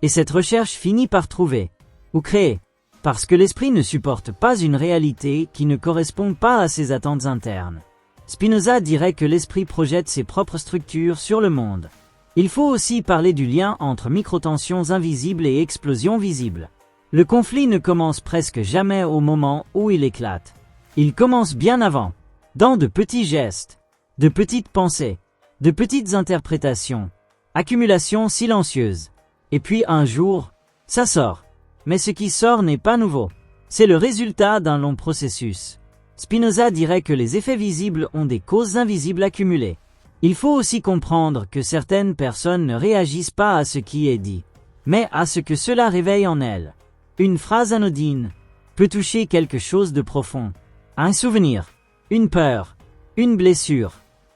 Et cette recherche finit par trouver, ou créer, parce que l'esprit ne supporte pas une réalité qui ne correspond pas à ses attentes internes. Spinoza dirait que l'esprit projette ses propres structures sur le monde. Il faut aussi parler du lien entre microtensions invisibles et explosions visibles. Le conflit ne commence presque jamais au moment où il éclate. Il commence bien avant, dans de petits gestes, de petites pensées, de petites interprétations, accumulation silencieuse. Et puis un jour, ça sort. Mais ce qui sort n'est pas nouveau. C'est le résultat d'un long processus. Spinoza dirait que les effets visibles ont des causes invisibles accumulées. Il faut aussi comprendre que certaines personnes ne réagissent pas à ce qui est dit, mais à ce que cela réveille en elles. Une phrase anodine peut toucher quelque chose de profond. Un souvenir, une peur, une blessure.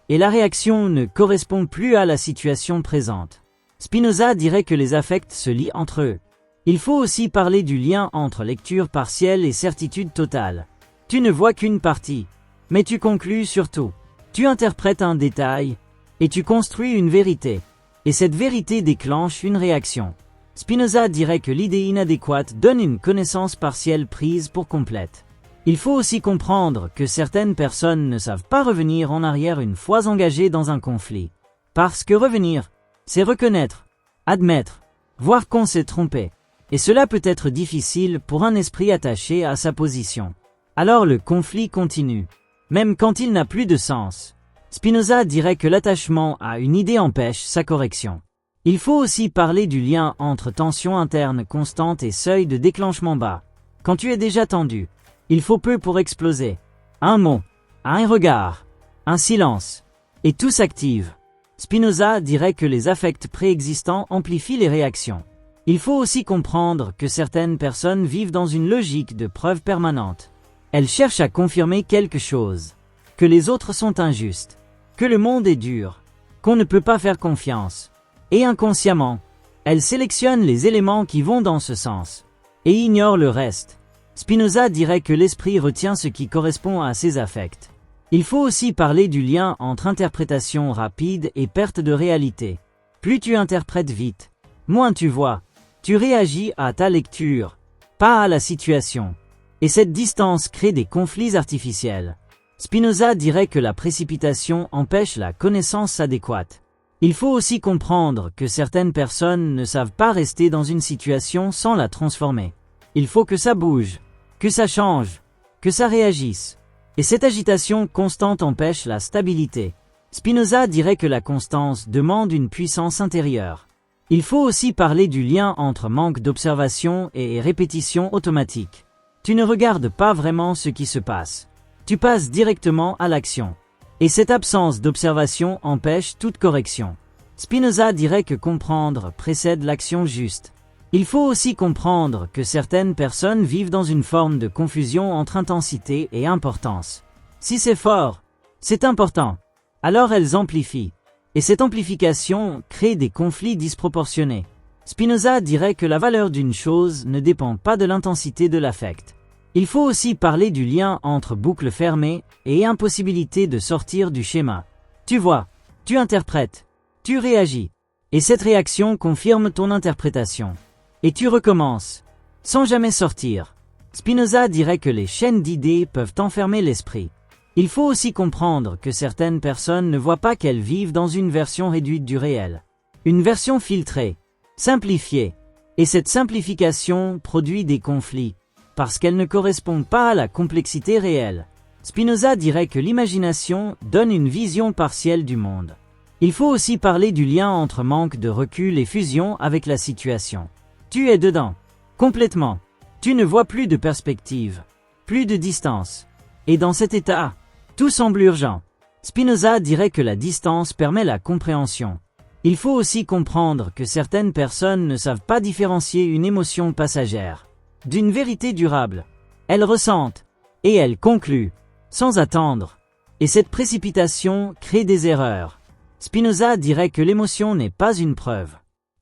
Et la réaction ne correspond plus à la situation présente. Spinoza dirait que les affects se lient entre eux. Il faut aussi parler du lien entre lecture partielle et certitude totale. Tu ne vois qu'une partie, mais tu conclus surtout. Tu interprètes un détail, et tu construis une vérité. Et cette vérité déclenche une réaction. Spinoza dirait que l'idée inadéquate donne une connaissance partielle prise pour complète. Il faut aussi comprendre que certaines personnes ne savent pas revenir en arrière une fois engagées dans un conflit. Parce que revenir, c'est reconnaître, admettre, voir qu'on s'est trompé. Et cela peut être difficile pour un esprit attaché à sa position. Alors le conflit continue, même quand il n'a plus de sens. Spinoza dirait que l'attachement à une idée empêche sa correction. Il faut aussi parler du lien entre tension interne constante et seuil de déclenchement bas. Quand tu es déjà tendu, il faut peu pour exploser. Un mot, un regard, un silence, et tout s'active. Spinoza dirait que les affects préexistants amplifient les réactions. Il faut aussi comprendre que certaines personnes vivent dans une logique de preuve permanente. Elles cherchent à confirmer quelque chose, que les autres sont injustes, que le monde est dur, qu'on ne peut pas faire confiance. Et inconsciemment, elles sélectionnent les éléments qui vont dans ce sens, et ignorent le reste. Spinoza dirait que l'esprit retient ce qui correspond à ses affects. Il faut aussi parler du lien entre interprétation rapide et perte de réalité. Plus tu interprètes vite, moins tu vois. Tu réagis à ta lecture, pas à la situation. Et cette distance crée des conflits artificiels. Spinoza dirait que la précipitation empêche la connaissance adéquate. Il faut aussi comprendre que certaines personnes ne savent pas rester dans une situation sans la transformer. Il faut que ça bouge, que ça change, que ça réagisse. Et cette agitation constante empêche la stabilité. Spinoza dirait que la constance demande une puissance intérieure. Il faut aussi parler du lien entre manque d'observation et répétition automatique. Tu ne regardes pas vraiment ce qui se passe. Tu passes directement à l'action. Et cette absence d'observation empêche toute correction. Spinoza dirait que comprendre précède l'action juste. Il faut aussi comprendre que certaines personnes vivent dans une forme de confusion entre intensité et importance. Si c'est fort, c'est important. Alors elles amplifient. Et cette amplification crée des conflits disproportionnés. Spinoza dirait que la valeur d'une chose ne dépend pas de l'intensité de l'affect. Il faut aussi parler du lien entre boucle fermée et impossibilité de sortir du schéma. Tu vois, tu interprètes, tu réagis. Et cette réaction confirme ton interprétation. Et tu recommences, sans jamais sortir. Spinoza dirait que les chaînes d'idées peuvent enfermer l'esprit. Il faut aussi comprendre que certaines personnes ne voient pas qu'elles vivent dans une version réduite du réel. Une version filtrée, simplifiée. Et cette simplification produit des conflits, parce qu'elle ne correspond pas à la complexité réelle. Spinoza dirait que l'imagination donne une vision partielle du monde. Il faut aussi parler du lien entre manque de recul et fusion avec la situation. Tu es dedans, complètement. Tu ne vois plus de perspective, plus de distance. Et dans cet état, tout semble urgent. Spinoza dirait que la distance permet la compréhension. Il faut aussi comprendre que certaines personnes ne savent pas différencier une émotion passagère d'une vérité durable. Elles ressentent, et elles concluent, sans attendre. Et cette précipitation crée des erreurs. Spinoza dirait que l'émotion n'est pas une preuve.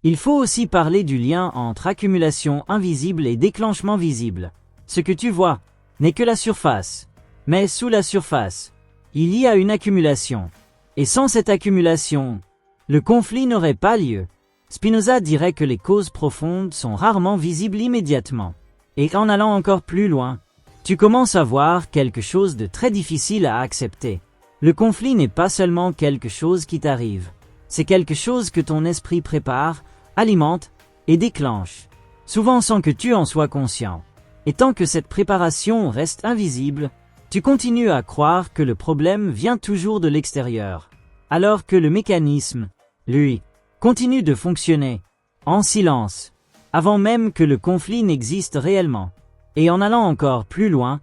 Il faut aussi parler du lien entre accumulation invisible et déclenchement visible. Ce que tu vois n'est que la surface. Mais sous la surface, il y a une accumulation. Et sans cette accumulation, le conflit n'aurait pas lieu. Spinoza dirait que les causes profondes sont rarement visibles immédiatement. Et en allant encore plus loin, tu commences à voir quelque chose de très difficile à accepter. Le conflit n'est pas seulement quelque chose qui t'arrive. C'est quelque chose que ton esprit prépare, alimente et déclenche, souvent sans que tu en sois conscient. Et tant que cette préparation reste invisible, tu continues à croire que le problème vient toujours de l'extérieur, alors que le mécanisme, lui, continue de fonctionner, en silence, avant même que le conflit n'existe réellement. Et en allant encore plus loin,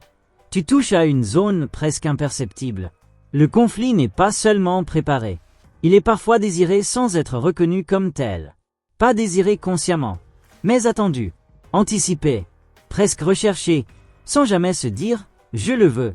tu touches à une zone presque imperceptible. Le conflit n'est pas seulement préparé, il est parfois désiré sans être reconnu comme tel. Pas désiré consciemment, mais attendu, anticipé, presque recherché, sans jamais se dire « je le veux ».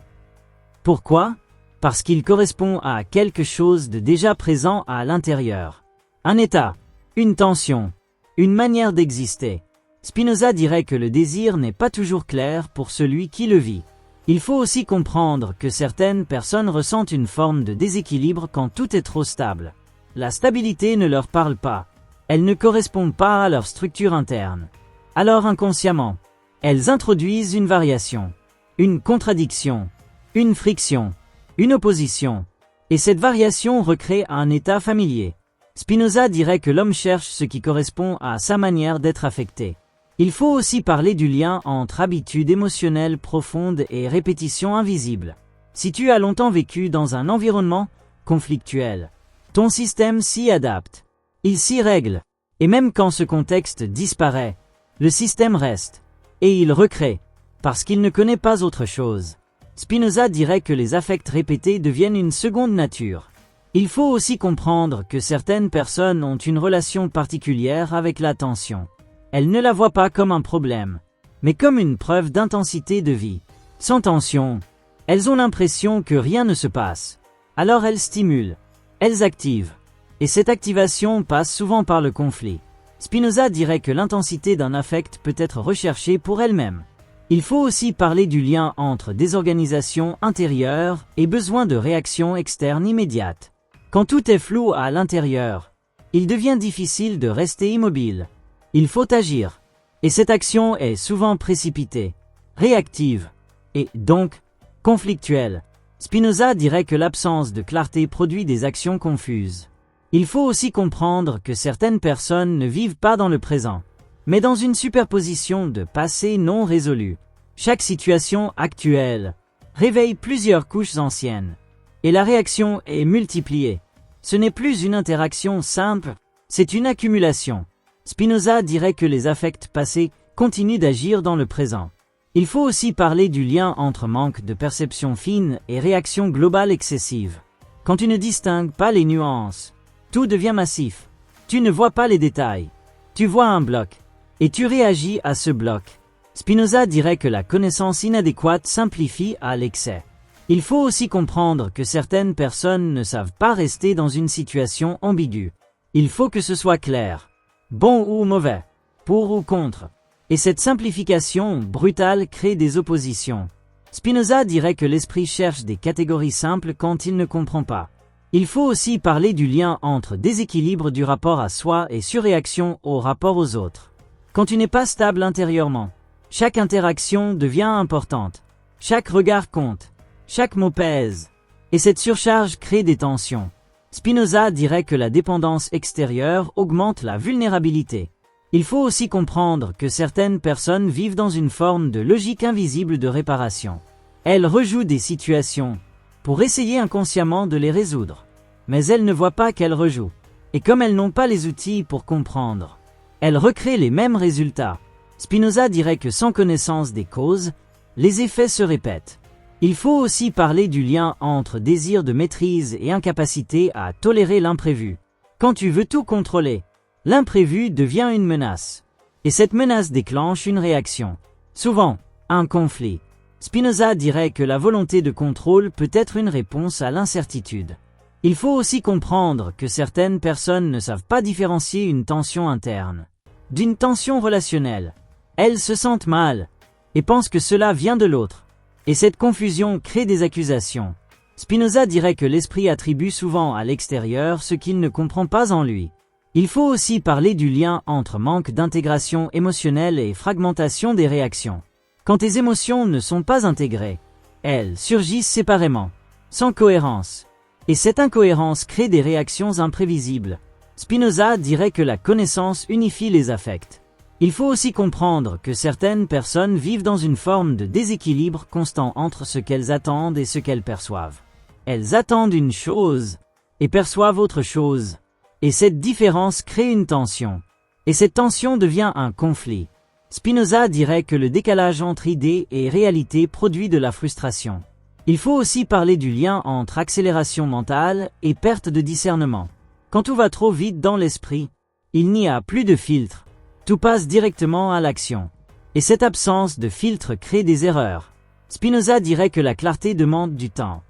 Pourquoi? Parce qu'il correspond à quelque chose de déjà présent à l'intérieur. Un état, une tension, une manière d'exister. Spinoza dirait que le désir n'est pas toujours clair pour celui qui le vit. Il faut aussi comprendre que certaines personnes ressentent une forme de déséquilibre quand tout est trop stable. La stabilité ne leur parle pas. Elle ne correspond pas à leur structure interne. Alors inconsciemment, elles introduisent une variation, une contradiction, une friction, une opposition. Et cette variation recrée un état familier. Spinoza dirait que l'homme cherche ce qui correspond à sa manière d'être affecté. Il faut aussi parler du lien entre habitudes émotionnelles profondes et répétitions invisibles. Si tu as longtemps vécu dans un environnement conflictuel, ton système s'y adapte. Il s'y règle. Et même quand ce contexte disparaît, le système reste. Et il recrée, parce qu'il ne connaît pas autre chose. Spinoza dirait que les affects répétés deviennent une seconde nature. Il faut aussi comprendre que certaines personnes ont une relation particulière avec l'attention. Elles ne la voient pas comme un problème, mais comme une preuve d'intensité de vie. Sans tension, elles ont l'impression que rien ne se passe. Alors elles stimulent, elles activent. Et cette activation passe souvent par le conflit. Spinoza dirait que l'intensité d'un affect peut être recherchée pour elle-même. Il faut aussi parler du lien entre désorganisation intérieure et besoin de réaction externe immédiate. Quand tout est flou à l'intérieur, il devient difficile de rester immobile. Il faut agir. Et cette action est souvent précipitée, réactive, et donc conflictuelle. Spinoza dirait que l'absence de clarté produit des actions confuses. Il faut aussi comprendre que certaines personnes ne vivent pas dans le présent, mais dans une superposition de passé non résolu. Chaque situation actuelle réveille plusieurs couches anciennes, et la réaction est multipliée. Ce n'est plus une interaction simple, c'est une accumulation. Spinoza dirait que les affects passés continuent d'agir dans le présent. Il faut aussi parler du lien entre manque de perception fine et réaction globale excessive. Quand tu ne distingues pas les nuances, tout devient massif. Tu ne vois pas les détails. Tu vois un bloc. Et tu réagis à ce bloc. Spinoza dirait que la connaissance inadéquate simplifie à l'excès. Il faut aussi comprendre que certaines personnes ne savent pas rester dans une situation ambiguë. Il faut que ce soit clair. Bon ou mauvais. Pour ou contre. Et cette simplification brutale crée des oppositions. Spinoza dirait que l'esprit cherche des catégories simples quand il ne comprend pas. Il faut aussi parler du lien entre déséquilibre du rapport à soi et surréaction au rapport aux autres. Quand tu n'es pas stable intérieurement, chaque interaction devient importante. Chaque regard compte. Chaque mot pèse. Et cette surcharge crée des tensions. Spinoza dirait que la dépendance extérieure augmente la vulnérabilité. Il faut aussi comprendre que certaines personnes vivent dans une forme de logique invisible de réparation. Elles rejouent des situations pour essayer inconsciemment de les résoudre. Mais elles ne voient pas qu'elles rejouent. Et comme elles n'ont pas les outils pour comprendre, elles recréent les mêmes résultats. Spinoza dirait que sans connaissance des causes, les effets se répètent. Il faut aussi parler du lien entre désir de maîtrise et incapacité à tolérer l'imprévu. Quand tu veux tout contrôler, l'imprévu devient une menace. Et cette menace déclenche une réaction. Souvent, un conflit. Spinoza dirait que la volonté de contrôle peut être une réponse à l'incertitude. Il faut aussi comprendre que certaines personnes ne savent pas différencier une tension interne d'une tension relationnelle. Elles se sentent mal et pensent que cela vient de l'autre. Et cette confusion crée des accusations. Spinoza dirait que l'esprit attribue souvent à l'extérieur ce qu'il ne comprend pas en lui. Il faut aussi parler du lien entre manque d'intégration émotionnelle et fragmentation des réactions. Quand tes émotions ne sont pas intégrées, elles surgissent séparément, sans cohérence. Et cette incohérence crée des réactions imprévisibles. Spinoza dirait que la connaissance unifie les affects. Il faut aussi comprendre que certaines personnes vivent dans une forme de déséquilibre constant entre ce qu'elles attendent et ce qu'elles perçoivent. Elles attendent une chose et perçoivent autre chose. Et cette différence crée une tension. Et cette tension devient un conflit. Spinoza dirait que le décalage entre idées et réalité produit de la frustration. Il faut aussi parler du lien entre accélération mentale et perte de discernement. Quand tout va trop vite dans l'esprit, il n'y a plus de filtre. Tout passe directement à l'action. Et cette absence de filtre crée des erreurs. Spinoza dirait que la clarté demande du temps.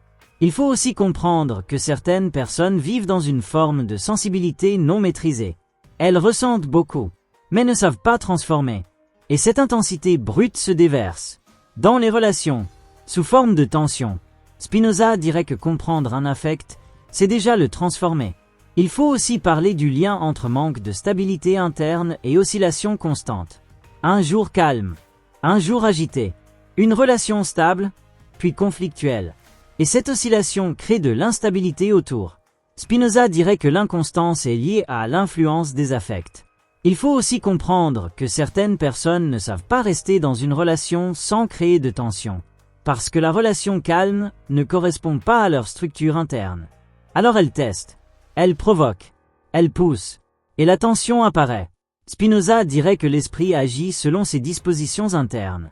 Il faut aussi comprendre que certaines personnes vivent dans une forme de sensibilité non maîtrisée. Elles ressentent beaucoup, mais ne savent pas transformer. Et cette intensité brute se déverse dans les relations, sous forme de tension. Spinoza dirait que comprendre un affect, c'est déjà le transformer. Il faut aussi parler du lien entre manque de stabilité interne et oscillation constante. Un jour calme, un jour agité, une relation stable, puis conflictuelle. Et cette oscillation crée de l'instabilité autour. Spinoza dirait que l'inconstance est liée à l'influence des affects. Il faut aussi comprendre que certaines personnes ne savent pas rester dans une relation sans créer de tension, parce que la relation calme ne correspond pas à leur structure interne. Alors elles testent, elles provoquent, elles poussent, et la tension apparaît. Spinoza dirait que l'esprit agit selon ses dispositions internes.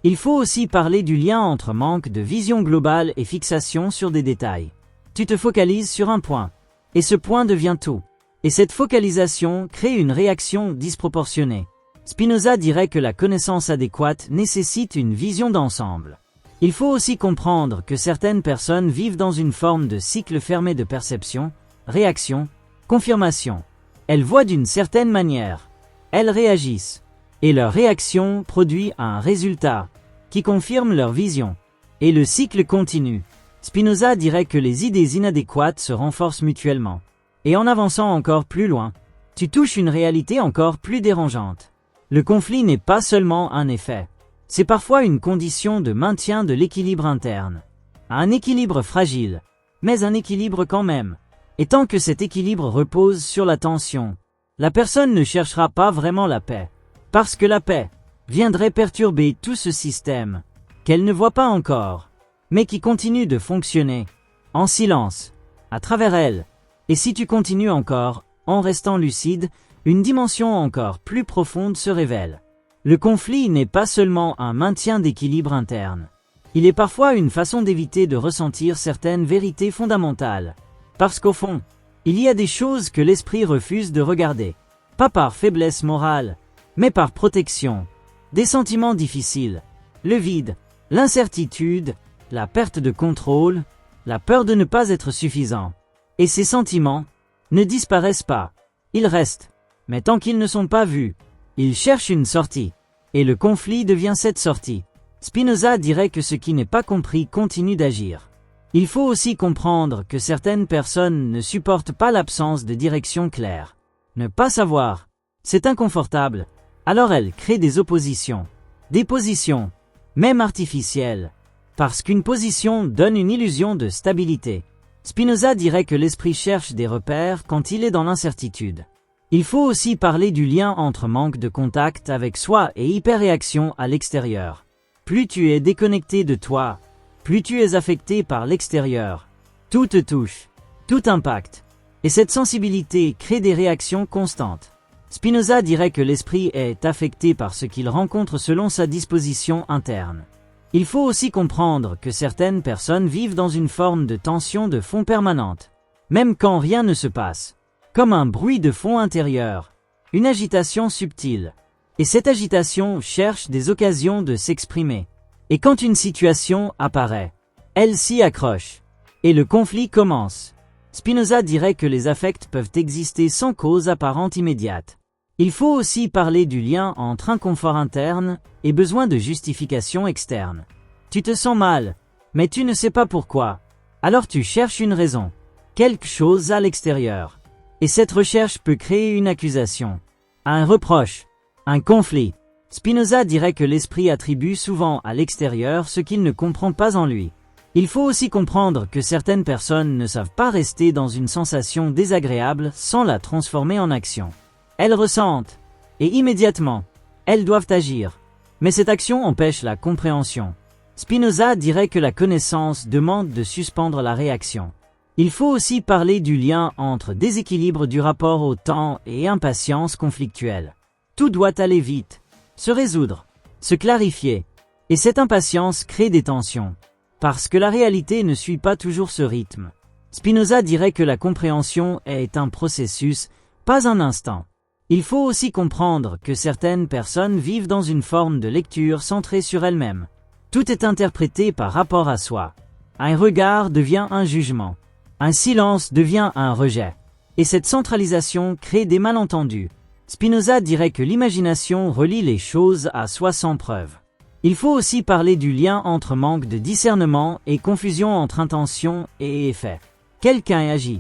Il faut aussi parler du lien entre manque de vision globale et fixation sur des détails. Tu te focalises sur un point, et ce point devient tout. Et cette focalisation crée une réaction disproportionnée. Spinoza dirait que la connaissance adéquate nécessite une vision d'ensemble. Il faut aussi comprendre que certaines personnes vivent dans une forme de cycle fermé de perception, réaction, confirmation. Elles voient d'une certaine manière. Elles réagissent. Et leur réaction produit un résultat qui confirme leur vision. Et le cycle continue. Spinoza dirait que les idées inadéquates se renforcent mutuellement. Et en avançant encore plus loin, tu touches une réalité encore plus dérangeante. Le conflit n'est pas seulement un effet. C'est parfois une condition de maintien de l'équilibre interne. Un équilibre fragile, mais un équilibre quand même. Et tant que cet équilibre repose sur la tension, la personne ne cherchera pas vraiment la paix. Parce que la paix viendrait perturber tout ce système, qu'elle ne voit pas encore, mais qui continue de fonctionner, en silence, à travers elle. Et si tu continues encore, en restant lucide, une dimension encore plus profonde se révèle. Le conflit n'est pas seulement un maintien d'équilibre interne. Il est parfois une façon d'éviter de ressentir certaines vérités fondamentales. Parce qu'au fond, il y a des choses que l'esprit refuse de regarder. Pas par faiblesse morale, mais par protection. Des sentiments difficiles, le vide, l'incertitude, la perte de contrôle, la peur de ne pas être suffisant. Et ces sentiments ne disparaissent pas. Ils restent. Mais tant qu'ils ne sont pas vus, ils cherchent une sortie. Et le conflit devient cette sortie. Spinoza dirait que ce qui n'est pas compris continue d'agir. Il faut aussi comprendre que certaines personnes ne supportent pas l'absence de direction claire. Ne pas savoir, c'est inconfortable. Alors elles créent des oppositions. Des positions, même artificielles. Parce qu'une position donne une illusion de stabilité. Spinoza dirait que l'esprit cherche des repères quand il est dans l'incertitude. Il faut aussi parler du lien entre manque de contact avec soi et hyperréaction à l'extérieur. Plus tu es déconnecté de toi, plus tu es affecté par l'extérieur. Tout te touche, tout impacte. Et cette sensibilité crée des réactions constantes. Spinoza dirait que l'esprit est affecté par ce qu'il rencontre selon sa disposition interne. Il faut aussi comprendre que certaines personnes vivent dans une forme de tension de fond permanente, même quand rien ne se passe. Comme un bruit de fond intérieur, une agitation subtile. Et cette agitation cherche des occasions de s'exprimer. Et quand une situation apparaît, elle s'y accroche. Et le conflit commence. Spinoza dirait que les affects peuvent exister sans cause apparente immédiate. Il faut aussi parler du lien entre inconfort interne et besoin de justification externe. Tu te sens mal, mais tu ne sais pas pourquoi. Alors tu cherches une raison, quelque chose à l'extérieur. Et cette recherche peut créer une accusation, un reproche, un conflit. Spinoza dirait que l'esprit attribue souvent à l'extérieur ce qu'il ne comprend pas en lui. Il faut aussi comprendre que certaines personnes ne savent pas rester dans une sensation désagréable sans la transformer en action. Elles ressentent, et immédiatement, elles doivent agir. Mais cette action empêche la compréhension. Spinoza dirait que la connaissance demande de suspendre la réaction. Il faut aussi parler du lien entre déséquilibre du rapport au temps et impatience conflictuelle. Tout doit aller vite, se résoudre, se clarifier. Et cette impatience crée des tensions. Parce que la réalité ne suit pas toujours ce rythme. Spinoza dirait que la compréhension est un processus, pas un instant. Il faut aussi comprendre que certaines personnes vivent dans une forme de lecture centrée sur elles-mêmes. Tout est interprété par rapport à soi. Un regard devient un jugement. Un silence devient un rejet. Et cette centralisation crée des malentendus. Spinoza dirait que l'imagination relie les choses à soi sans preuve. Il faut aussi parler du lien entre manque de discernement et confusion entre intention et effet. Quelqu'un agit.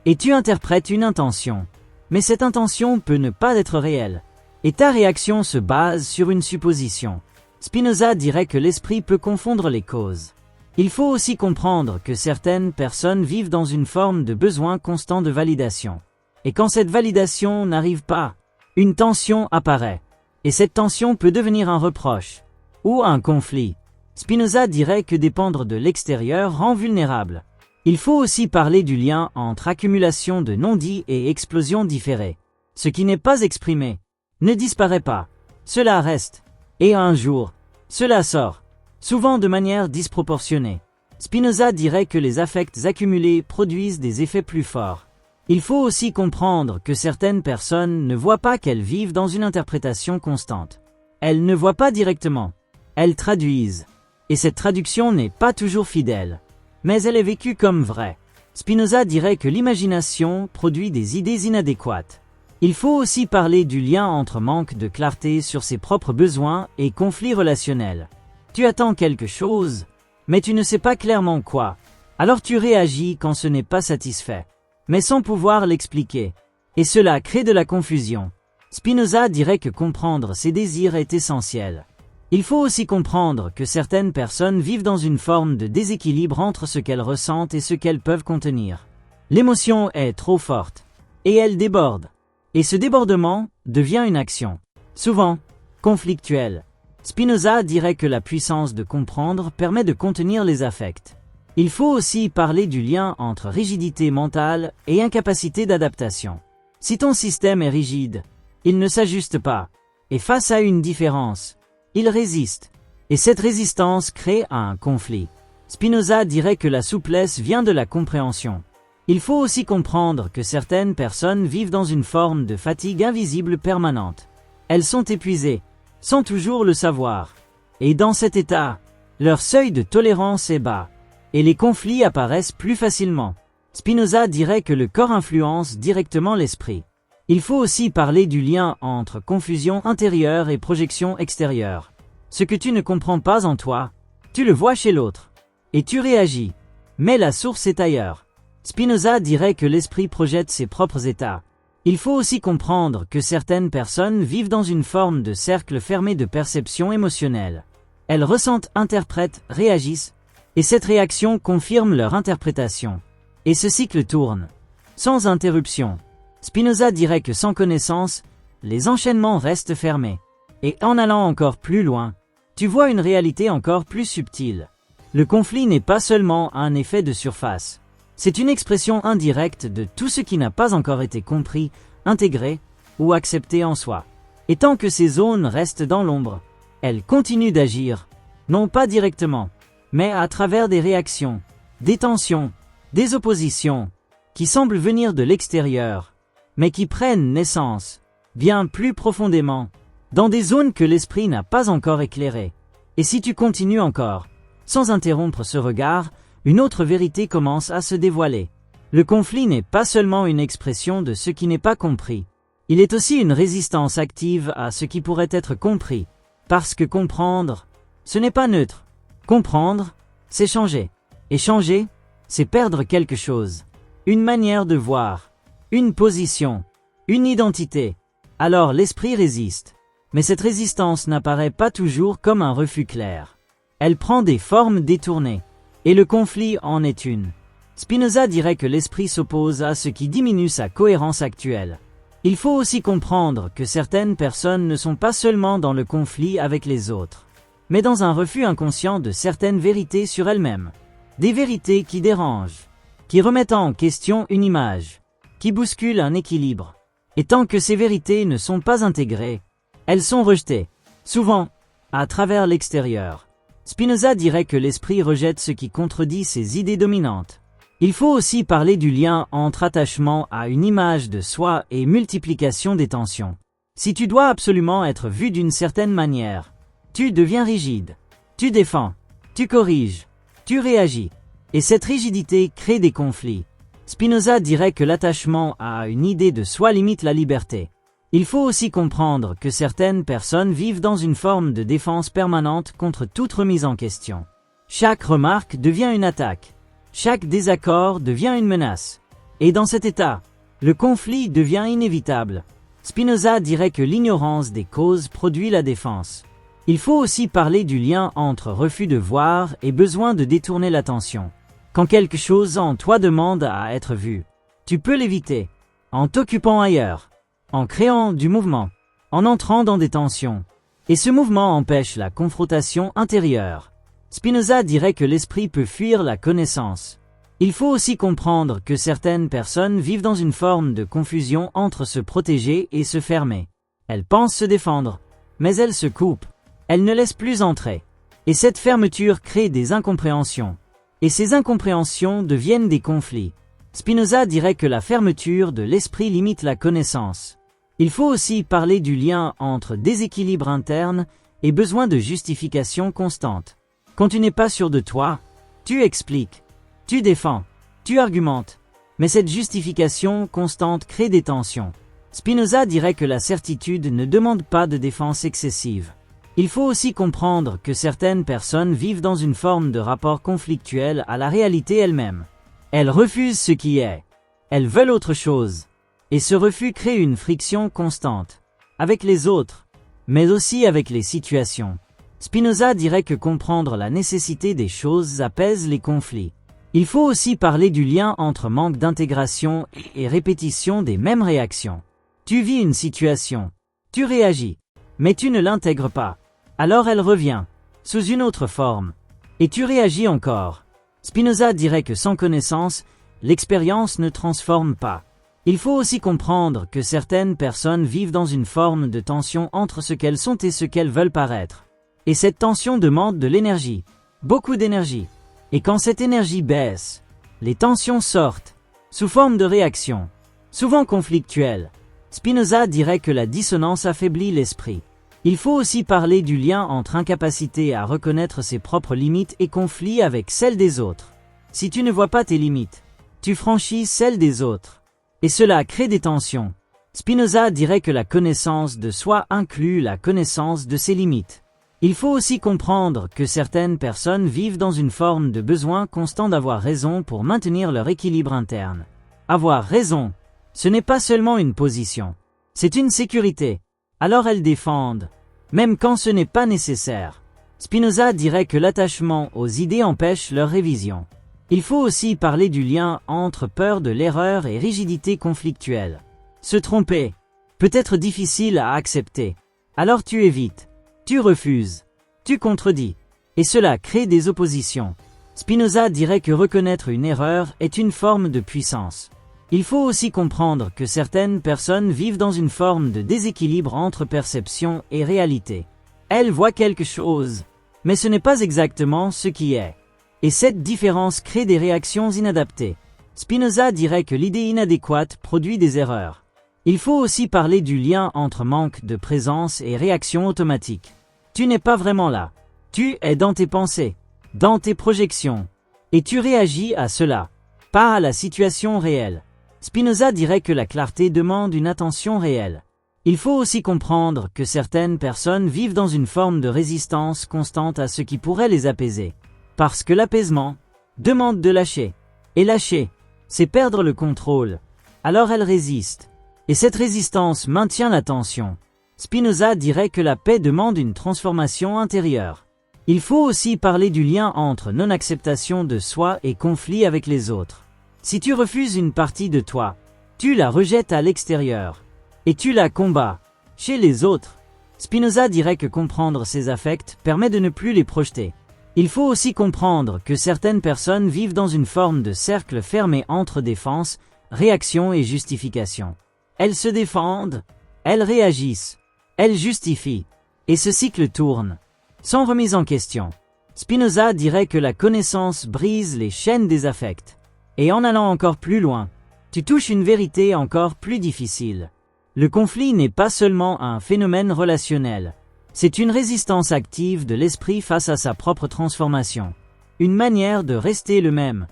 Et tu interprètes une intention. Mais cette intention peut ne pas être réelle. Et ta réaction se base sur une supposition. Spinoza dirait que l'esprit peut confondre les causes. Il faut aussi comprendre que certaines personnes vivent dans une forme de besoin constant de validation. Et quand cette validation n'arrive pas, une tension apparaît. Et cette tension peut devenir un reproche ou un conflit. Spinoza dirait que dépendre de l'extérieur rend vulnérable. Il faut aussi parler du lien entre accumulation de non-dits et explosion différée. Ce qui n'est pas exprimé ne disparaît pas. Cela reste. Et un jour, cela sort. Souvent de manière disproportionnée. Spinoza dirait que les affects accumulés produisent des effets plus forts. Il faut aussi comprendre que certaines personnes ne voient pas qu'elles vivent dans une interprétation constante. Elles ne voient pas directement. Elles traduisent. Et cette traduction n'est pas toujours fidèle. Mais elle est vécue comme vraie. Spinoza dirait que l'imagination produit des idées inadéquates. Il faut aussi parler du lien entre manque de clarté sur ses propres besoins et conflits relationnels. Tu attends quelque chose, mais tu ne sais pas clairement quoi. Alors tu réagis quand ce n'est pas satisfait, mais sans pouvoir l'expliquer. Et cela crée de la confusion. Spinoza dirait que comprendre ses désirs est essentiel. Il faut aussi comprendre que certaines personnes vivent dans une forme de déséquilibre entre ce qu'elles ressentent et ce qu'elles peuvent contenir. L'émotion est trop forte, et elle déborde. Et ce débordement devient une action, souvent conflictuelle. Spinoza dirait que la puissance de comprendre permet de contenir les affects. Il faut aussi parler du lien entre rigidité mentale et incapacité d'adaptation. Si ton système est rigide, il ne s'ajuste pas, et face à une différence, il résiste. Et cette résistance crée un conflit. Spinoza dirait que la souplesse vient de la compréhension. Il faut aussi comprendre que certaines personnes vivent dans une forme de fatigue invisible permanente. Elles sont épuisées, sans toujours le savoir. Et dans cet état, leur seuil de tolérance est bas, et les conflits apparaissent plus facilement. Spinoza dirait que le corps influence directement l'esprit. Il faut aussi parler du lien entre confusion intérieure et projection extérieure. Ce que tu ne comprends pas en toi, tu le vois chez l'autre, et tu réagis. Mais la source est ailleurs. Spinoza dirait que l'esprit projette ses propres états. Il faut aussi comprendre que certaines personnes vivent dans une forme de cercle fermé de perception émotionnelle. Elles ressentent, interprètent, réagissent, et cette réaction confirme leur interprétation. Et ce cycle tourne, sans interruption. Spinoza dirait que sans connaissance, les enchaînements restent fermés. Et en allant encore plus loin, tu vois une réalité encore plus subtile. Le conflit n'est pas seulement un effet de surface. C'est une expression indirecte de tout ce qui n'a pas encore été compris, intégré ou accepté en soi. Et tant que ces zones restent dans l'ombre, elles continuent d'agir, non pas directement, mais à travers des réactions, des tensions, des oppositions, qui semblent venir de l'extérieur, mais qui prennent naissance, bien plus profondément, dans des zones que l'esprit n'a pas encore éclairées. Et si tu continues encore, sans interrompre ce regard, une autre vérité commence à se dévoiler. Le conflit n'est pas seulement une expression de ce qui n'est pas compris. Il est aussi une résistance active à ce qui pourrait être compris. Parce que comprendre, ce n'est pas neutre. Comprendre, c'est changer. Et changer, c'est perdre quelque chose. Une manière de voir, une position, une identité. Alors l'esprit résiste. Mais cette résistance n'apparaît pas toujours comme un refus clair. Elle prend des formes détournées. Et le conflit en est une. Spinoza dirait que l'esprit s'oppose à ce qui diminue sa cohérence actuelle. Il faut aussi comprendre que certaines personnes ne sont pas seulement dans le conflit avec les autres, mais dans un refus inconscient de certaines vérités sur elles-mêmes. Des vérités qui dérangent, qui remettent en question une image, qui bousculent un équilibre. Et tant que ces vérités ne sont pas intégrées, elles sont rejetées, souvent, à travers l'extérieur. Spinoza dirait que l'esprit rejette ce qui contredit ses idées dominantes. Il faut aussi parler du lien entre attachement à une image de soi et multiplication des tensions. Si tu dois absolument être vu d'une certaine manière, tu deviens rigide. Tu défends, tu corriges, tu réagis. Et cette rigidité crée des conflits. Spinoza dirait que l'attachement à une idée de soi limite la liberté. Il faut aussi comprendre que certaines personnes vivent dans une forme de défense permanente contre toute remise en question. Chaque remarque devient une attaque. Chaque désaccord devient une menace. Et dans cet état, le conflit devient inévitable. Spinoza dirait que l'ignorance des causes produit la défense. Il faut aussi parler du lien entre refus de voir et besoin de détourner l'attention. Quand quelque chose en toi demande à être vu, tu peux l'éviter, en t'occupant ailleurs, en créant du mouvement, en entrant dans des tensions. Et ce mouvement empêche la confrontation intérieure. Spinoza dirait que l'esprit peut fuir la connaissance. Il faut aussi comprendre que certaines personnes vivent dans une forme de confusion entre se protéger et se fermer. Elles pensent se défendre, mais elles se coupent. Elles ne laissent plus entrer. Et cette fermeture crée des incompréhensions. Et ces incompréhensions deviennent des conflits. Spinoza dirait que la fermeture de l'esprit limite la connaissance. Il faut aussi parler du lien entre déséquilibre interne et besoin de justification constante. Quand tu n'es pas sûr de toi, tu expliques. Tu défends, tu argumentes, mais cette justification constante crée des tensions. Spinoza dirait que la certitude ne demande pas de défense excessive. Il faut aussi comprendre que certaines personnes vivent dans une forme de rapport conflictuel à la réalité elle-même. Elles refusent ce qui est. Elles veulent autre chose. Et ce refus crée une friction constante. Avec les autres, mais aussi avec les situations. Spinoza dirait que comprendre la nécessité des choses apaise les conflits. Il faut aussi parler du lien entre manque d'intégration et répétition des mêmes réactions. Tu vis une situation, tu réagis, mais tu ne l'intègres pas. Alors elle revient, sous une autre forme. Et tu réagis encore. Spinoza dirait que sans connaissance, l'expérience ne transforme pas. Il faut aussi comprendre que certaines personnes vivent dans une forme de tension entre ce qu'elles sont et ce qu'elles veulent paraître. Et cette tension demande de l'énergie, beaucoup d'énergie. Et quand cette énergie baisse, les tensions sortent, sous forme de réaction, souvent conflictuelles. Spinoza dirait que la dissonance affaiblit l'esprit. Il faut aussi parler du lien entre incapacité à reconnaître ses propres limites et conflit avec celles des autres. Si tu ne vois pas tes limites, tu franchis celles des autres. Et cela crée des tensions. Spinoza dirait que la connaissance de soi inclut la connaissance de ses limites. Il faut aussi comprendre que certaines personnes vivent dans une forme de besoin constant d'avoir raison pour maintenir leur équilibre interne. Avoir raison, ce n'est pas seulement une position, c'est une sécurité. Alors elles défendent, même quand ce n'est pas nécessaire. Spinoza dirait que l'attachement aux idées empêche leur révision. Il faut aussi parler du lien entre peur de l'erreur et rigidité conflictuelle. Se tromper peut être difficile à accepter. Alors tu évites. Tu refuses, tu contredis, et cela crée des oppositions. Spinoza dirait que reconnaître une erreur est une forme de puissance. Il faut aussi comprendre que certaines personnes vivent dans une forme de déséquilibre entre perception et réalité. Elles voient quelque chose, mais ce n'est pas exactement ce qui est. Et cette différence crée des réactions inadaptées. Spinoza dirait que l'idée inadéquate produit des erreurs. Il faut aussi parler du lien entre manque de présence et réaction automatique. Tu n'es pas vraiment là. Tu es dans tes pensées, dans tes projections. Et tu réagis à cela, pas à la situation réelle. Spinoza dirait que la clarté demande une attention réelle. Il faut aussi comprendre que certaines personnes vivent dans une forme de résistance constante à ce qui pourrait les apaiser. Parce que l'apaisement demande de lâcher. Et lâcher, c'est perdre le contrôle. Alors elles résistent. Et cette résistance maintient la tension. Spinoza dirait que la paix demande une transformation intérieure. Il faut aussi parler du lien entre non-acceptation de soi et conflit avec les autres. Si tu refuses une partie de toi, tu la rejettes à l'extérieur. Et tu la combats, chez les autres. Spinoza dirait que comprendre ses affects permet de ne plus les projeter. Il faut aussi comprendre que certaines personnes vivent dans une forme de cercle fermé entre défense, réaction et justification. Elles se défendent, elles réagissent, elles justifient, et ce cycle tourne, sans remise en question. Spinoza dirait que la connaissance brise les chaînes des affects. Et en allant encore plus loin, tu touches une vérité encore plus difficile. Le conflit n'est pas seulement un phénomène relationnel. C'est une résistance active de l'esprit face à sa propre transformation. Une manière de rester le même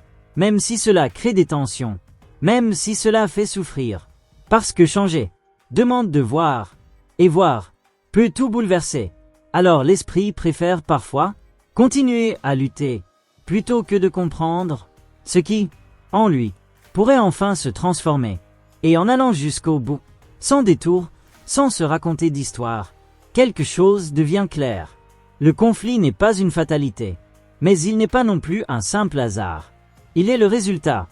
si cela crée des tensions, même si cela fait souffrir. Parce que changer demande de voir, et voir peut tout bouleverser. Alors l'esprit préfère parfois continuer à lutter, plutôt que de comprendre ce qui, en lui, pourrait enfin se transformer. Et en allant jusqu'au bout, sans détour, sans se raconter d'histoire, quelque chose devient clair. Le conflit n'est pas une fatalité, mais il n'est pas non plus un simple hasard. Il est le résultat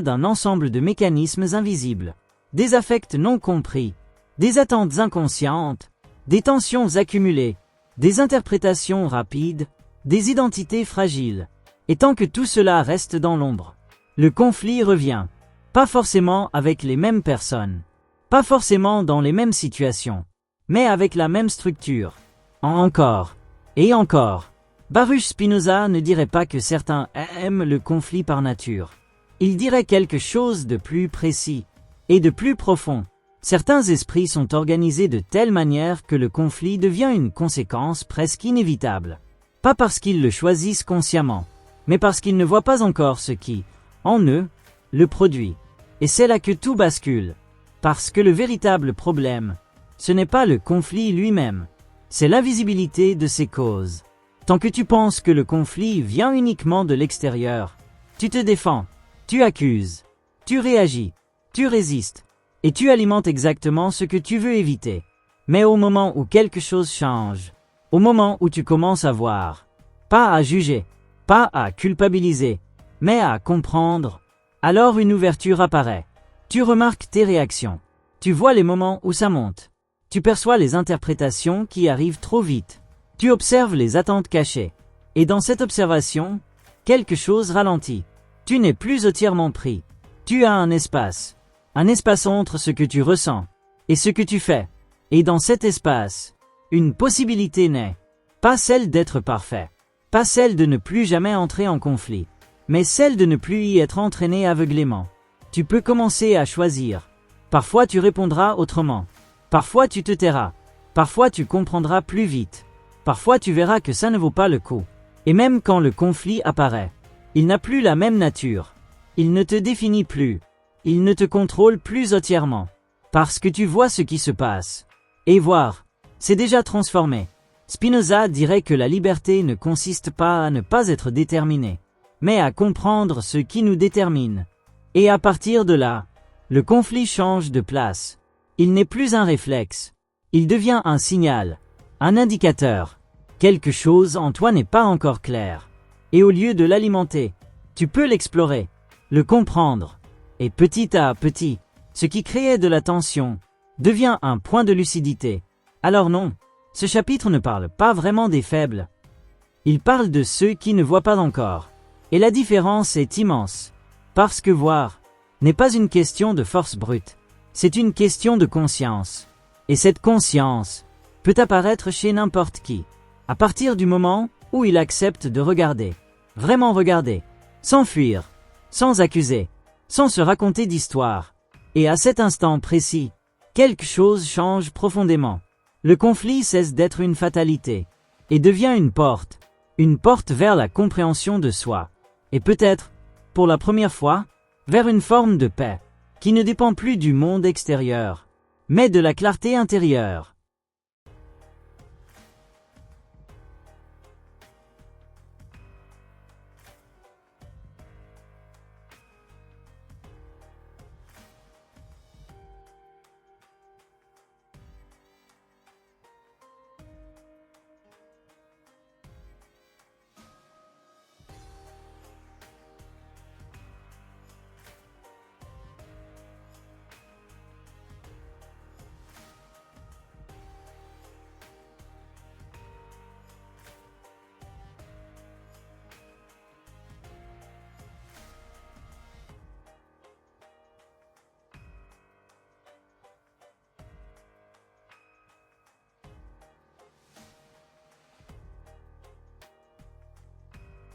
d'un ensemble de mécanismes invisibles, des affects non compris, des attentes inconscientes, des tensions accumulées, des interprétations rapides, des identités fragiles. Et tant que tout cela reste dans l'ombre, le conflit revient, pas forcément avec les mêmes personnes, pas forcément dans les mêmes situations, mais avec la même structure. Encore et encore. Baruch Spinoza ne dirait pas que certains aiment le conflit par nature. Il dirait quelque chose de plus précis et de plus profond. Certains esprits sont organisés de telle manière que le conflit devient une conséquence presque inévitable. Pas parce qu'ils le choisissent consciemment, mais parce qu'ils ne voient pas encore ce qui, en eux, le produit. Et c'est là que tout bascule. Parce que le véritable problème, ce n'est pas le conflit lui-même, c'est l'invisibilité de ses causes. Tant que tu penses que le conflit vient uniquement de l'extérieur, tu te défends, tu accuses, tu réagis, tu résistes, et tu alimentes exactement ce que tu veux éviter. Mais au moment où quelque chose change, au moment où tu commences à voir, pas à juger, pas à culpabiliser, mais à comprendre, alors une ouverture apparaît. Tu remarques tes réactions, tu vois les moments où ça monte, tu perçois les interprétations qui arrivent trop vite, tu observes les attentes cachées, et dans cette observation, quelque chose ralentit. Tu n'es plus entièrement pris, tu as un espace entre ce que tu ressens et ce que tu fais, et dans cet espace, une possibilité naît, pas celle d'être parfait, pas celle de ne plus jamais entrer en conflit, mais celle de ne plus y être entraîné aveuglément. Tu peux commencer à choisir. Parfois tu répondras autrement. Parfois tu te tairas. Parfois tu comprendras plus vite. Parfois tu verras que ça ne vaut pas le coup. Et même quand le conflit apparaît, il n'a plus la même nature. Il ne te définit plus. Il ne te contrôle plus entièrement. Parce que tu vois ce qui se passe. Et voir, c'est déjà transformé. Spinoza dirait que la liberté ne consiste pas à ne pas être déterminé, mais à comprendre ce qui nous détermine. Et à partir de là, le conflit change de place. Il n'est plus un réflexe. Il devient un signal, un indicateur. Quelque chose en toi n'est pas encore clair. Et au lieu de l'alimenter, tu peux l'explorer, le comprendre. Et petit à petit, ce qui créait de la tension devient un point de lucidité. Alors non, ce chapitre ne parle pas vraiment des faibles. Il parle de ceux qui ne voient pas encore. Et la différence est immense. Parce que voir n'est pas une question de force brute, c'est une question de conscience. Et cette conscience peut apparaître chez n'importe qui, à partir du moment où il accepte de regarder, vraiment regarder, sans fuir, sans accuser, sans se raconter d'histoire. Et à cet instant précis, quelque chose change profondément. Le conflit cesse d'être une fatalité, et devient une porte vers la compréhension de soi. Et peut-être, pour la première fois, vers une forme de paix, qui ne dépend plus du monde extérieur, mais de la clarté intérieure.